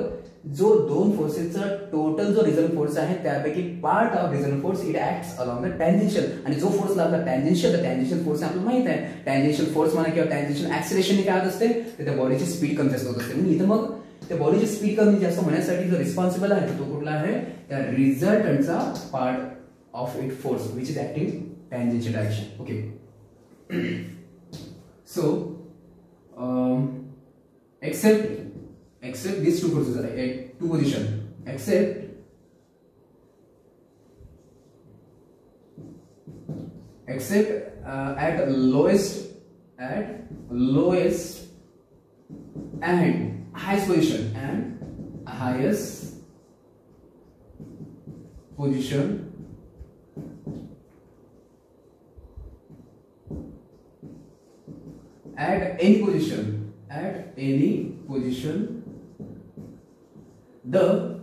A: जो दोन फोर्सेसचा टोटल जो रिझल्टंट फोर्स आहे त्यापैकी part of resultant force it acts along the tangential, आणि जो फोर्स लागला टॅन्जेन्शियल, तर टॅन्जेन्शियल फोर्स आपल्याला माहित आहे, टॅन्जेन्शियल फोर्स म्हणा किंवा टॅन्जेन्शियल ऍक्सिलरेशन काय होत असते, तर त्या बॉडीची स्पीड कमी जास्त होत असते. म्हणजे इथं मग त्या बॉडीची स्पीड कमी जास्त होण्यासाठी जो रिस्पॉन्सिबल आहे तो कुठला आहे, त्या रिझल्टंटचा part of it force which is acting tangential direction. Okay, so except these two forces at two position, except at lowest and highest position at any position the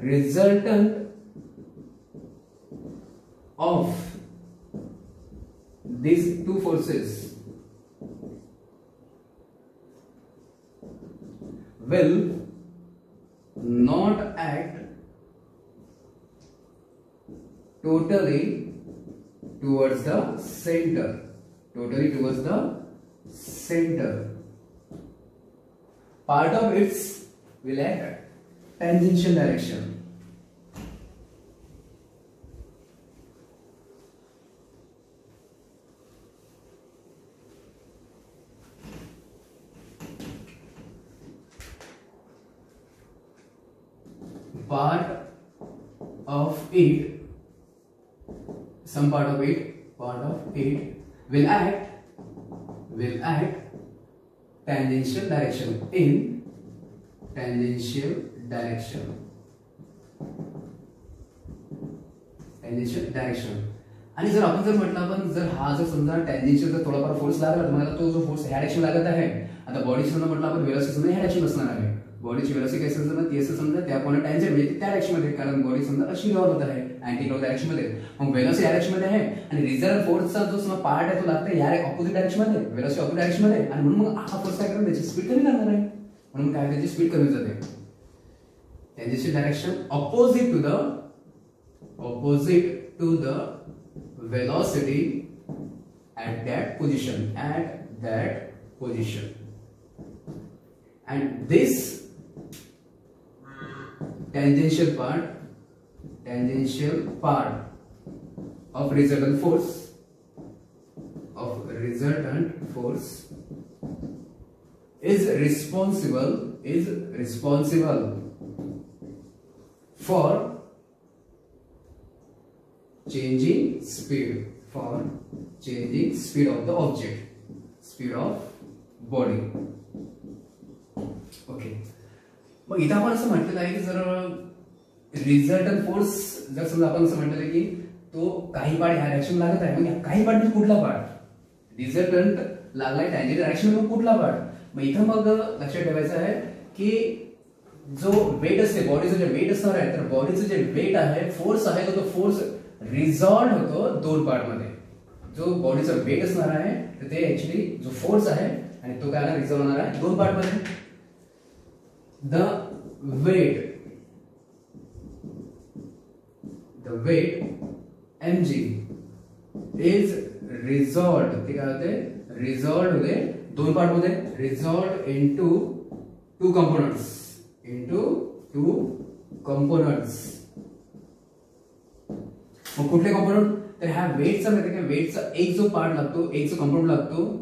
A: resultant of these two forces will not act totally towards the center. Part of its will act tangential direction. Some part of it will act tangential direction in tangential direction. आणि जर आपण जर म्हटलं आपण जर हा जर समजा टँजेन्शियल जर थोडाफार फोर्स लागला तर मला तो जो फोर्स ह्या डायरेक्शन लागत आहे. आता बॉडी समजा म्हटलं आपण वेलोसिटी समजा ह्या डायरेक्शन असणार आहे. बॉडीची वेलोसिटी काय असेल समजा ती असेल समजा त्या पॉइंट टँजेंट म्हणजे त्या डायरेक्शन मध्ये, कारण बॉडी समजा अशी रिव्हॉल्व होत आहे अँटी क्लॉक डायरेक्शन मध्ये. मग वेलोसिटी या डायरेक्शन मध्ये आहे आणि रिझल्ट फोर्सचा जो समजा पार्ट आहे तो लागतो या ऑपोजिट डायरेक्शन मध्ये, वेलोसिटी ऑपोजिट डायरेक्शन मध्ये. आणि म्हणून मग हा फोर्स काय करणार त्याची स्पीड कमी करणार आहे. म्हणून काय त्याची स्पीड कमी जाते. Tangential direction opposite to the velocity at that position. And this tangential part of resultant force is responsible for changing speed of the object, speed of body. Okay. मग इथं आपण असं म्हटलेलं आहे की जर रिझल्टंट फोर्स जर समजा आपण असं म्हटलेलं की तो काही पार्ट ह्या डायरेक्शन लागत आहे, मग काही पार्ट म्हणजे कुठला पार्ट रिझल्टंट लागलाय टँजेंट डायरेक्शन मग कुठला पार्ट. मग इथं मग लक्षात ठेवायचं आहे की जो वेट असते बॉडीचं जे वेट असणार आहे, तर बॉडीचं जे वेट आहे फोर्स आहे तो फोर्स रिझॉल्व होतो दोन पार्ट मध्ये. जो बॉडीचा वेट असणार आहे तर ते ऍक्च्युअली जो फोर्स आहे आणि तो काय रिझॉल्व होणार आहे दोन पार्ट मध्ये. The weight mg is resolved, ते काय होते resolved होते दोन पार्ट मध्ये, resolved into two components. मग कुठले कॉम्पोनंट, तर ह्या वेटचा म्हणजे काय वेटचा एक जो पार्ट लागतो, एक जो कंपोनंट लागतो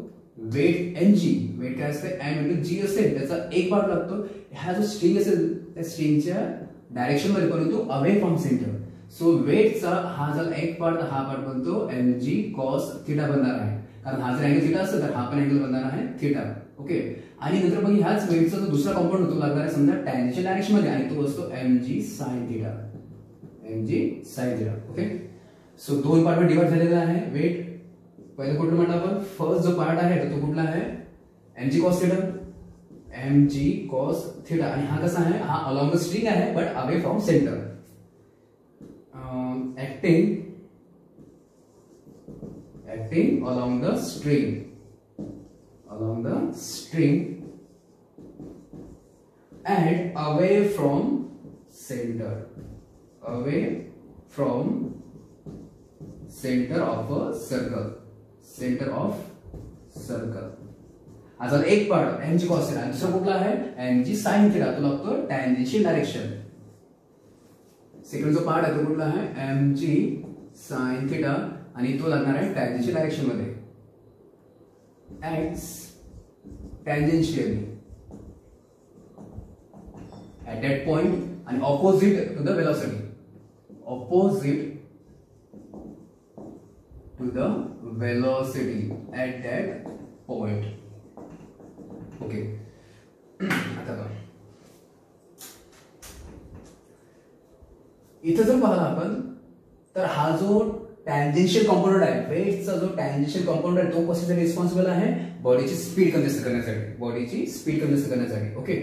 A: वेट mg, वेट काय असते m into g असते, त्याचा एक पार्ट लागतो. हा जो स्ट्रिंग असेल त्या स्ट्रिंगच्या डायरेक्शन मध्ये परंतु अवे फ्रॉम सेंटर. सो वेटचा हा जर एक पार्ट, हा पार्ट बनतो mg cos थीटा बनणार आहे, कारण हा जर अँगल थीटा असेल तर हा पण अँगल बनणार आहे थीटा. ओके. आणि नंतर मग ह्याच वेटचा जो दुसरा कॉम्पोनंट होतो लागणार आहे समजा टँजेन्शियल डायरेक्शन मध्ये आणि तो असतो mg sin theta. Okay. So दोन पार्ट मध्ये डिवाइड झालेला आहे वेट. पहिलं कुठलं म्हटलं आपण, फर्स्ट जो पार्ट आहे तो कुठला आहे mg cos थीटा. आणि हा कसा आहे, हा अलॉंग द स्ट्रिंग आहे but away from centre. acting along the string and away from center of a circle. हा जर एक पार्ट mg cos थीटा आणि दुसरा कुठला आहे mg sin थीटा, तो लागतो टँजेन्शियल डायरेक्शन. सेकंड जो पार्ट आहे तो कुठला आहे mg sin थीटा आणि तो लागणार आहे टँजेन्शियल डायरेक्शन मध्ये. acts tangentially at that point and opposite to the velocity. the velocity at that point. Okay. आता बघा इथं जर पाहिलं आपण तर हा जो टॅन्जेन्शियल कॉम्पोनंट आहे, वेटचा जो टॅन्जेन्शियल कॉम्पोनंट आहे तो कशासाठी रिस्पॉन्सिबल आहे, बॉडीची स्पीड कमी जास्त करण्यासाठी, बॉडीची स्पीड कमी जास्त करण्यासाठी. ओके.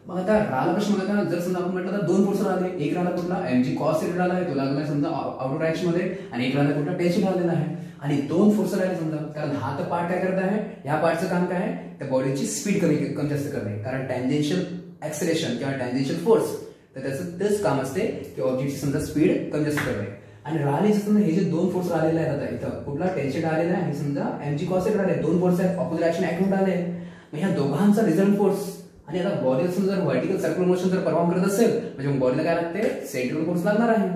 A: मग आता राहिला प्रश्न बघा, जर समजा आपण म्हटलं तर दोन फोर्स राहिले, एक राहिला कुठला mg cos θ राहिला आहे, तो लागला समजा आउटर डायरेक्शन मध्ये, आणि एक राहिला कुठला टेन्शन राहिलेला आहे, आणि दोन फोर्स राहिले समजा. कारण हा तर पार्ट काय करत आहे, या पार्टचं काम काय आहे, त्या बॉडीची स्पीड कमी जास्त करणे. कारण टॅन्जेन्शियल ऍक्सेलरेशन किंवा टॅन्जेन्शियल फोर्स तर त्याचं तेच काम असते की ऑब्जेक्टची समजा स्पीड कमी जास्त करणे. आणि राहिले समजा हे जे दोन फोर्स राहिलेले आहेत, आता इथं कुठला टेन्शन आलेला आहे, समजा mg cos θ राहिले, दोन फोर्स आहेत, ऑपोजिट ऍक्शन ऍक्ट आले. मग ह्या दोघांचा रिझल्ट फोर्स, आणि आता बॉडीला समजा जर व्हर्टिकल सर्क्युलर मोशन जर परफॉर्म करत असेल म्हणजे मग बॉडीला काय लागते, सेंट्रल फोर्स लागणार आहे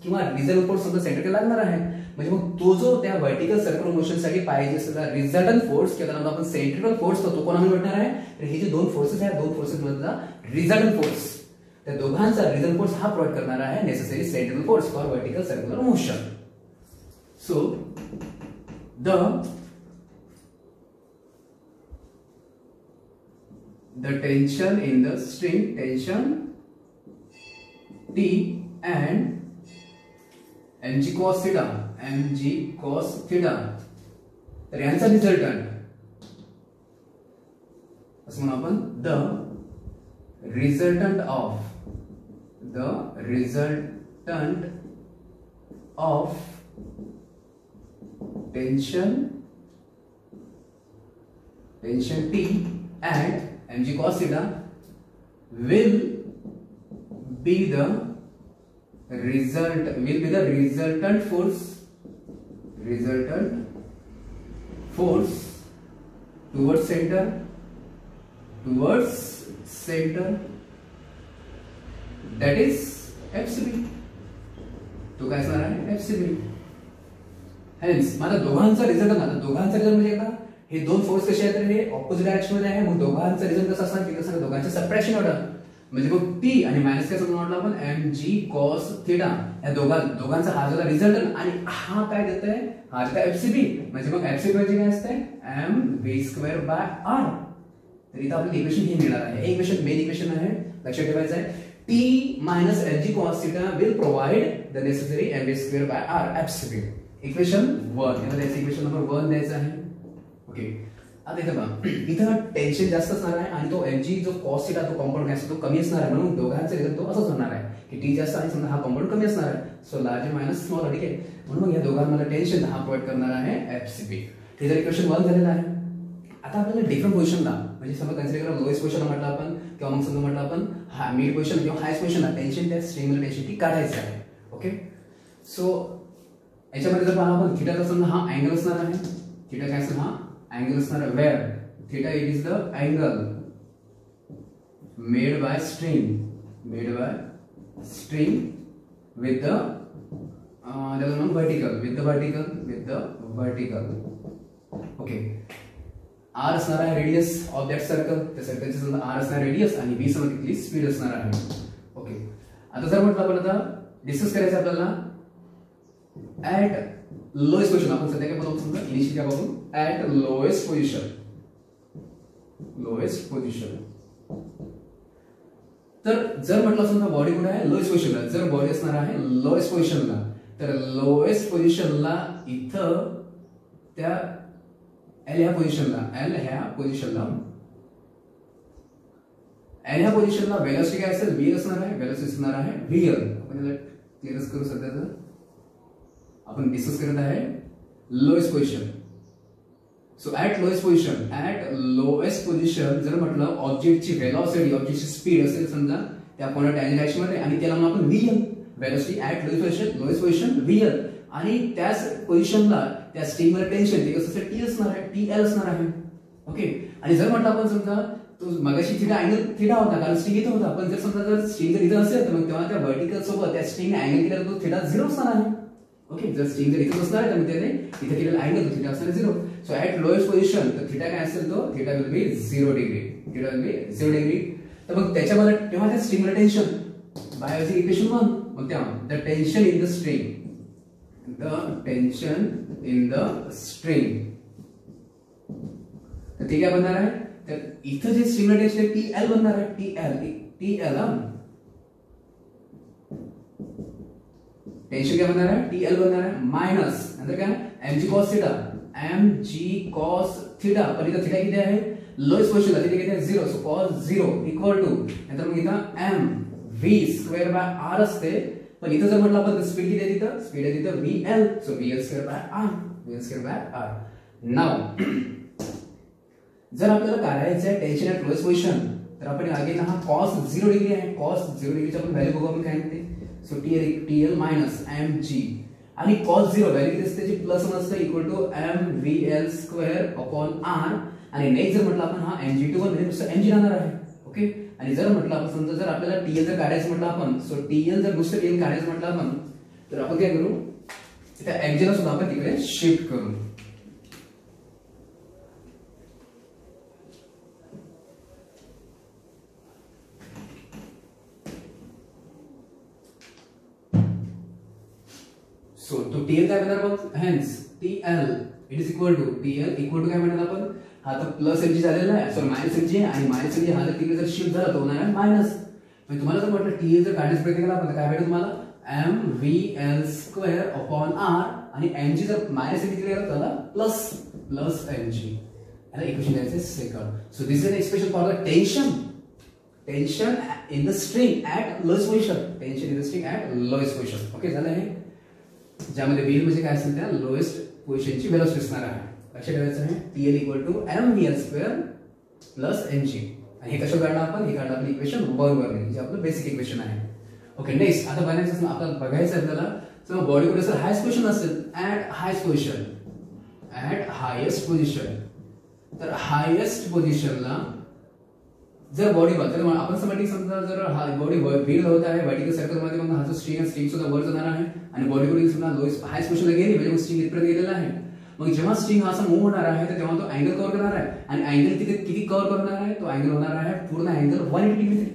A: किंवा रिझल्ट फोर्स समजा सेंट्रल लागणार आहे. म्हणजे मग तो जो त्या व्हर्टिकल सर्क्युलर मोशन साठी पाहिजे असलेला रिझल्टंट फोर्स किंवा त्याला आपण सेंट्रिफ्युगल फोर्स तो कोणामध्ये भेटणार आहे, तर हे जे दोन फोर्सेस आहेत, दोन फोर्सेस मधला रिझल्टंट फोर्स, त्या दोघांचा रिझल्ट फोर्स हा प्रोव्हाइड करणार आहे necessary centrifugal force for vertical circular motion. So the tension in the string, tension T and mg cos θ, mg cos θ, तर यांचा रिझल्टंट असं म्हणू आपण, the resultant of tension T and mg cos θ will be the resultant force towards center that is FCB. तो काय असणार आहे, FCB. Hence माझा दोघांचा रिझल्ट म्हणजे का, हे दोन फोर्स कसे आहेत, हे ऑपोजिट डायरेक्शन मध्ये आहे. मग दोघांचा रिझल्ट कसा असणार, किती असणार, दोघांचे सबट्रॅक्शन ऑर्डर. म्हणजे मग टी आणि मायनस काय समजून म्हटलं आपण, mg cos θ, या दोघांचा हा झाला रिझल्टंट. आणि हा काय देत आहे, हा देत आहे FCB. म्हणजे मग FCB म्हणजे काय असते, mv²/r. तर इथं आपल्याला इक्वेशन हे मिळणार आहे, हे इक्वेशन मेन इक्वेशन आहे, लक्षात ठेवायचं आहे. T minus mg cos θ will provide the necessary mv²/r FCB. Equation 1, याला द्यायचं इक्वेशन नंबर 1 द्यायचं आहे. ओके. आता इथं बघा, इथं टेन्शन जास्त असणार आहे आणि तो mg जो cos θ तो कॉम्पोनंट काय असतो, तो कमी असणार आहे. म्हणून दोघांचे रिझल्ट तो असंच होणार आहे की टी जास्त आणि समजा हा कॉम्पोनंट कमी असणार आहे. सो लार्ज मायनस स्मॉल, ठीक आहे. म्हणून मग या दोघांमध्ये टेन्शन हा प्रोव्हाइड करणार आहे FCB. हे जर इक्वेशन 1 झालेलं आहे. आता आपल्याला डिफरंट पोझिशनला, म्हणजे समजा कन्सिडर करा लोएस्ट पोझिशन म्हटलं आपण किंवा मग समजा म्हटलं आपण हा मिड पोझिशन किंवा हायस्ट पोझिशनला टेन्शन त्या स्ट्रिंगला टेन्शन टी काढायचं आहे. ओके. सो याच्यामध्ये जर पाहिलं आपण थीटाचा समजा हा अँगल असणार आहे, थीटा काय असणार, हा अँगल असणार आहे, where theta it is the angle made by string with the vertical. Okay. R असणार आहे रेडियस ऑफ दॅट सर्कल, त्या सर्कलची समजा R असणार रेडियस आणि V समजा किती स्पीड असणार आहे. ओके. आता जर म्हटलं आपण आता डिस्कस करायचं आपल्याला ऍट लोएस्ट पोझिशन, आपण सध्या काय बघू, समजा इनिशियल काय बघू, ऍट लोएस्ट पोझिशन. तर जर म्हटलं समजा बॉडी कुठे आहे, लोएस्ट पोझिशनला, जर बॉडी असणार आहे लोएस्ट पोझिशनला, तर लोएस्ट पोझिशनला इथं त्या L ह्या पोझिशनला वेलोसिटी काय असेल, VL असणार आहे, वेलोसिटी असणार आहे VL. आपण याला क्लिअरच करू. सध्या तर आपण डिस्कस करत आहे lowest position. So at lowest position जर म्हटलं ऑब्जेक्टची वेलोसिटी, ऑब्जेक्टची स्पीड असेल समजा त्या कोणत्या टॅन्जेंट डायरेक्शन मध्ये, आणि त्याला मग आपण VL, velocity at lowest position VL, आणि त्याच पोझिशनला त्या स्ट्रिंगवर टेन्शन ते कसं T असणार आहे, TL असणार आहे. ओके. आणि जर म्हटलं आपण समजा तो मगाशी थीटा अँगल थीटा होता कारण स्ट्रिंग इथं होता, पण जर समजा जर स्ट्रिंग जर इथं असेल तर मग तेव्हा त्या व्हर्टिकल सोबत त्या स्ट्रिंग अँगल केला तो थीटा 0 असणार आहे. ओके. जर स्ट्रिंग जर इथं असणार आहे तर मग त्याने इथे केलेला अँगल तो थीटा असणार 0. सो ऍट लोएस्ट पोझिशन तर थीटा काय असेल, तो थीटा विल बी 0 डिग्री. तर मग त्याच्यामध्ये तेव्हा त्या स्ट्रिंगला टेन्शन बाय इक्वेशन 1, मग तेव्हा the tension in the string the tension in the string. तर ते काय बनणार आहे, तर इथं जे स्ट्रिंगला टेंशन आहे टीएल बनणार आहे. टीएल टेंशन काय बनणार आहे, टीएल बनणार आहे मायनस नंतर काय MG cos theta. MG cos theta पण इथं थिटा किती आहे, लोएस्ट पोझिशनला थिटा किती आहे 0. सो कॉस 0 इक्वल टू नंतर मग इथं m v square by r असते. पण इथं जर म्हटलं आपण स्पीड किती आहे, तिथं स्पीड आहे तिथं VL. So VL square by r, VL square by r. Now जर आपल्याला काढायचं आहे टेंशन ॲट लोएस्ट पोझिशन तर आपण अगेन हा cos 0 डिग्री आहे. cos 0 डिग्रीची आपण व्हॅल्यू बघू आपण काय म्हणते. सो TL मायनस mg आणि cos 0 व्हॅल्यू किती असते, जी प्लस 1 असते equal to mVL square upon r. आणि नेक्स्ट जर म्हटलं आपण हा mg2 म्हणजे नुसतं mg राहणार आहे. ओके. आणि जर म्हटलं आपण समजा जर आपल्याला TL जर काढायचं म्हटलं आपण, सो TL जर नुसतं TL काढायचं म्हटलं आपण तर आपण काय करू, त्या mg ला सुद्धा आपण तिकडे शिफ्ट करू. सो तो TL काय बनणार बघ, hence TL it is equal to TL equal to काय म्हणणार आपण, हा तर प्लस mg झालेला आहे, सॉरी मायनस mg आणि मायनस mg हा जर तिकडे जर शिफ्ट झाला तो होणार आहे मायनस. म्हणजे तुम्हाला जर म्हटलं TL जर काढण्याचा प्रयत्न केला आपण काय भेटेल तुम्हाला mVL स्क्वेअर अपॉन r आणि mg जर मायनस mg केला तर प्लस mg. याला इक्वेशन द्यायचे second. So this is an expression for the tension in the string at lowest position. Tension in the string at lowest position. Okay झालं हे, ज्यामध्ये wheel म्हणजे काय असेल त्या लोएस्ट पोझिशनची वेलोसिटी असणार आहे. लक्षात ठेवायचं आहे TL equal to mVL square plus mg. आणि हे कसं काढलं आपण, हे काढलं आपण इक्वेशन 1 वरने, जे आपलं बेसिक इक्वेशन आहे. ओके. नेक्स्ट आता बनायचं आपल्याला बघायचं आहे आपल्याला, तर बॉडी कुठे असेल, हायस्ट पोझिशन असेल, ॲट हायस्ट पोझिशन. तर हायेस्ट पोझिशनला जर बॉडी तर आपण समजा जर हा बॉडी व्हील होत आहे वर्टिकल सर्कल मध्ये, मग हा जो स्ट्रिंग सुद्धा वर जाणार आहे आणि बॉडी कुठे सुद्धा लोएस्ट हायस्ट पोझिशनला गेली म्हणजे स्ट्रिंग इथपर्यंत गेलेला आहे. मग जेव्हा स्ट्रिंग हा असा मूव्ह होणार आहे तर तेव्हा तो अँगल कव्हर करणार आहे. आणि अँगल किती कव्हर करणार आहे, तो अँगल होणार आहे पूर्ण अँगल 180 डिग्री.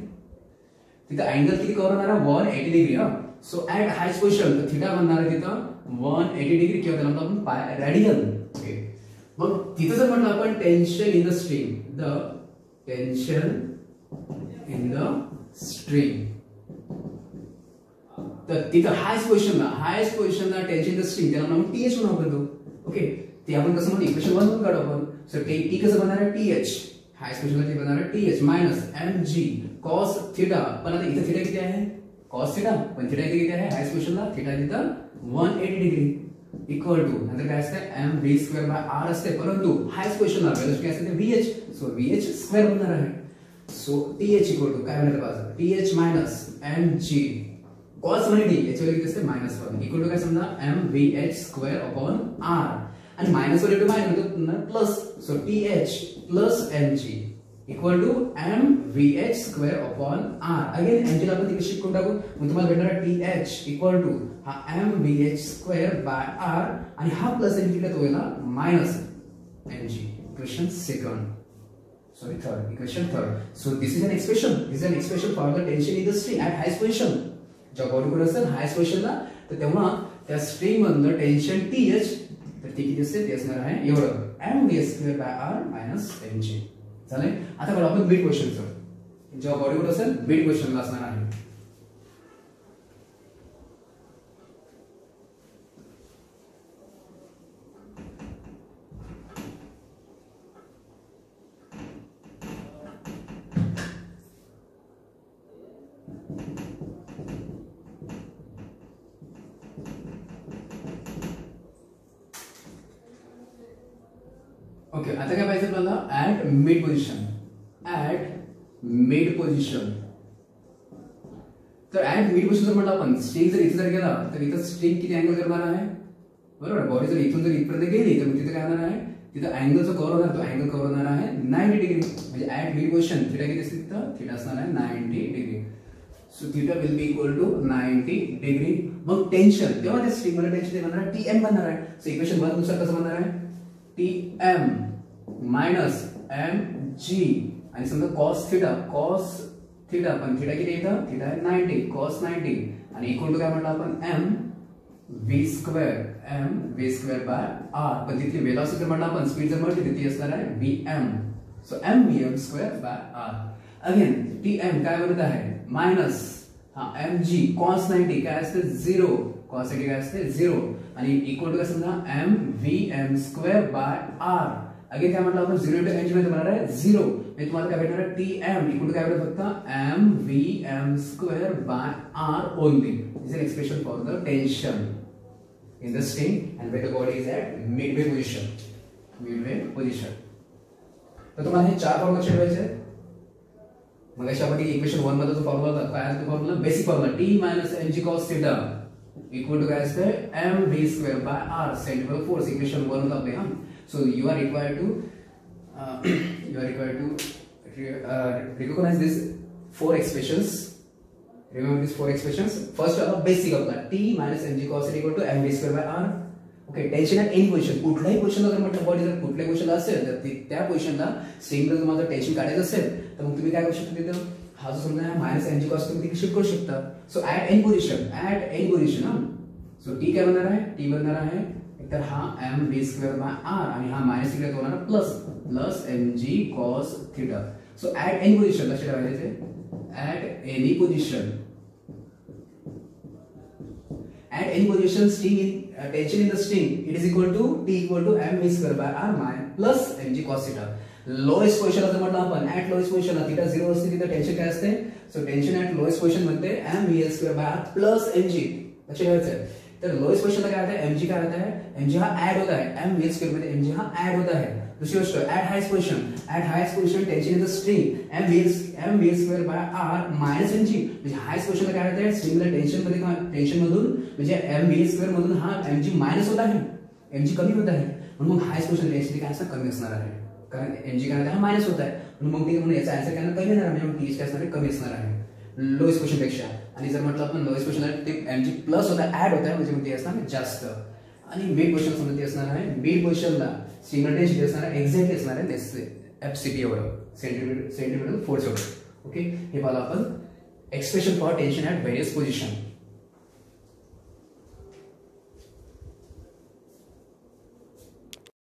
A: तिथं अँगल किती कव्हर होणार आहे 180 degree. So at highest position तर थिटा बनणार आहे तिथं 180 डिग्री किंवा त्याला आपण पाय रेडियन. ओके. मग तिथं जर म्हटलं आपण tension in the string, the tension in the string, तर तिथं हायस्ट पोझिशनला टेंशन इन द स्ट्रिंग त्याला आपण TH म्हणून वापरतो. ओके. ते आपण कसं म्हणतो इक्वेशन 1 काढू आपण. सो टी कसं बनणार आहे TH, हायस्ट पोझिशनला ते बनणार आहे TH minus mg cos theta. पण आता इथं थिटा किती आहे, cos थिटा, पण थिटा किती आहे हायस्ट पोझिशनला, थिटा तिथं 180 डिग्री इक्वल टू नंतर काय असते mv स्क्वेअर बाय r असते. परंतु हायस्ट पोझिशनला वेलोसिटी असते ते VH. सो VH स्क्वेअर बनणार आहे. सो TH इक्वल टू काय बनणार पाहिजे, TH मायनस mg cos 180 याची व्हॅल्यू किती असते -1 इक्वल टू काय समजा mVH स्क्वेअर अपॉन r. आणि मायनस वर to minus plus. So TH plus mg equal to mVH square upon r. Again mg ला आपण तिकडे शिफ्ट करून टाकू, मग तुम्हाला भेटणार TH इक्वल टू हा mVH स्क्वेअर बाय r आणि हा प्लस mg तिकडे तो होईल minus mg. Equation second, sorry third, equation third. So this is an expression for the tension in the string at highest position. जेव्हा body कुठे असेल highest पोझिशनला तर तेव्हा त्या स्ट्रिंग मधलं टेन्शन TH तर ते किती असते, ते असणार आहे एवढं mv square by r minus mg. चालेल. आता बघा आपण मिड पोझिशनचं, जेव्हा बॉडी कुठे असेल मिड पोझिशनला असणार आहे. ओके. आता काय पाहिजे आपल्याला, ऍट मिड पोझिशन. तर ऍट मिड पोझिशन जर म्हटलं आपण, स्ट्रिंग जर इथे जर गेला तर इथं स्ट्रिंग किती अँगल करणार आहे, बरोबर. बॉडी जर इथून जर इथपर्यंत गेली तर तिथे काय होणार आहे, तिथं अँगल जो कव्हर होणार तो अँगल कव्हर होणार आहे 90 डिग्री. म्हणजे ऍट मिड पोझिशन थिटा किती असते, तिथं थिटा असणार आहे 90 degree. So theta will be equal to 90 degree. मग टेन्शन तेव्हा त्या स्ट्रिंग मध्ये टेन्शन बनणार आहे TM बनणार आहे. सो इक्वेशन 1 नुसार कसं बनणार आहे, TM मायनस mg आणि समजा cos थिटा पण थिटा किती येतं, थिटा आहे 90 cos 90 आणि इक्वल टू काय म्हटलं आपण m v square m v square by r, पण तिथली वेलॉसिटी म्हणलं आपण स्पीड जर म्हटली तिथे असणार आहे v m, so m v m square by r. Again t m काय बनत आहे मायनस हा एम जी कॉस 90 काय असते 0, कॉस 90 काय असते 0 आणि इक्वल टू काय समजा m v m square by r. Again काय म्हटलं आपण 0 into एम मध्ये बनणार आहे 0, म्हणजे तुम्हाला काय भेटणार आहे टी एम इक्वल टू काय भेटणार फक्त m v m square by r only. This is an expression for the tension in the string and where the body is at midway position. Midway position. तर तुम्हाला हे चार formula शिकवायचे आहेत. मग अशा आपण इक्वेशन 1 मध्ये जो फॉर्म्युला होता काय आहे तो formula basic formula t minus mg cos theta इक्वल टू काय असते mv square by r centrifugal force. Equation 1 होता आपले. So you are required to recognize these four expressions. Remember these four expressions. First of all, basic आपला t minus mg cos theta equal to mv square by r. Okay, tension at any position. कुठल्याही पोझिशनला जर म्हटलं body जर कुठल्याही पोझिशनला असेल तर त्या पोझिशनला स्ट्रिंगला जर माझं टेन्शन काढायचं असेल तर मग तुम्ही काय करू शकता तिथं हा जो समजा मायनस mg cos तुम्ही तिथे शिफ्ट करू शकता. सो at any position हा. सो t काय बनणार आहे t बनणार आहे तर हा mv square by r आणि हा मायनस इकडे होणार plus mg cos theta. So at any position लक्षात ठेवायचे at any position string in tension in the string it is equal to t equal to m v square by r minus plus mg cos theta. Lowest position असं म्हटलं आपण at lowest position theta 0 असते तिथे tension काय असते so tension at lowest position मध्ये m v square by r plus mg लक्षात ठेवायचं. तर लोएस्ट पोझिशनला काय होता है mg काय होता है mg हा ऐड होता है m v square मध्ये mg हा ऐड होता है. दूसरी गोष्ट at highest position tension in the string m v square by r minus mg म्हणजे हायस्ट पोझिशनला काय होत आहे स्ट्रिंगला टेन्शन मधून म्हणजे m v square मधून हा mg मायनस होत आहे mg कमी होत आहे म्हणून मग हायस्ट पोझिशन टेन्शन काय असणार कमी असणार आहे कारण mg काय हा मायनस होत आहे म्हणून मग ते म्हणून याचा आन्सर काय कमी येणार आहे म्हणजे t काय असणार आहे कमी असणार आहे लोएस्ट पोझिशन पेक्षा. आणि जर म्हटलं आपण लोएस्ट पोझिशनला ते mg प्लस होता ऍड होत आहे म्हणजे मग ते असणार जास्त. आणि मिड पोझिशन समजा ते असणार आहे मिड पोझिशनला स्ट्रिंगला टेन्शन असणार आहे एक्झॅक्टली असणार आहे एफसीपी एवढं सेंटीमीटर फोर्स एवढं. ओके हे पाहिलं आपण expression for tension at various position.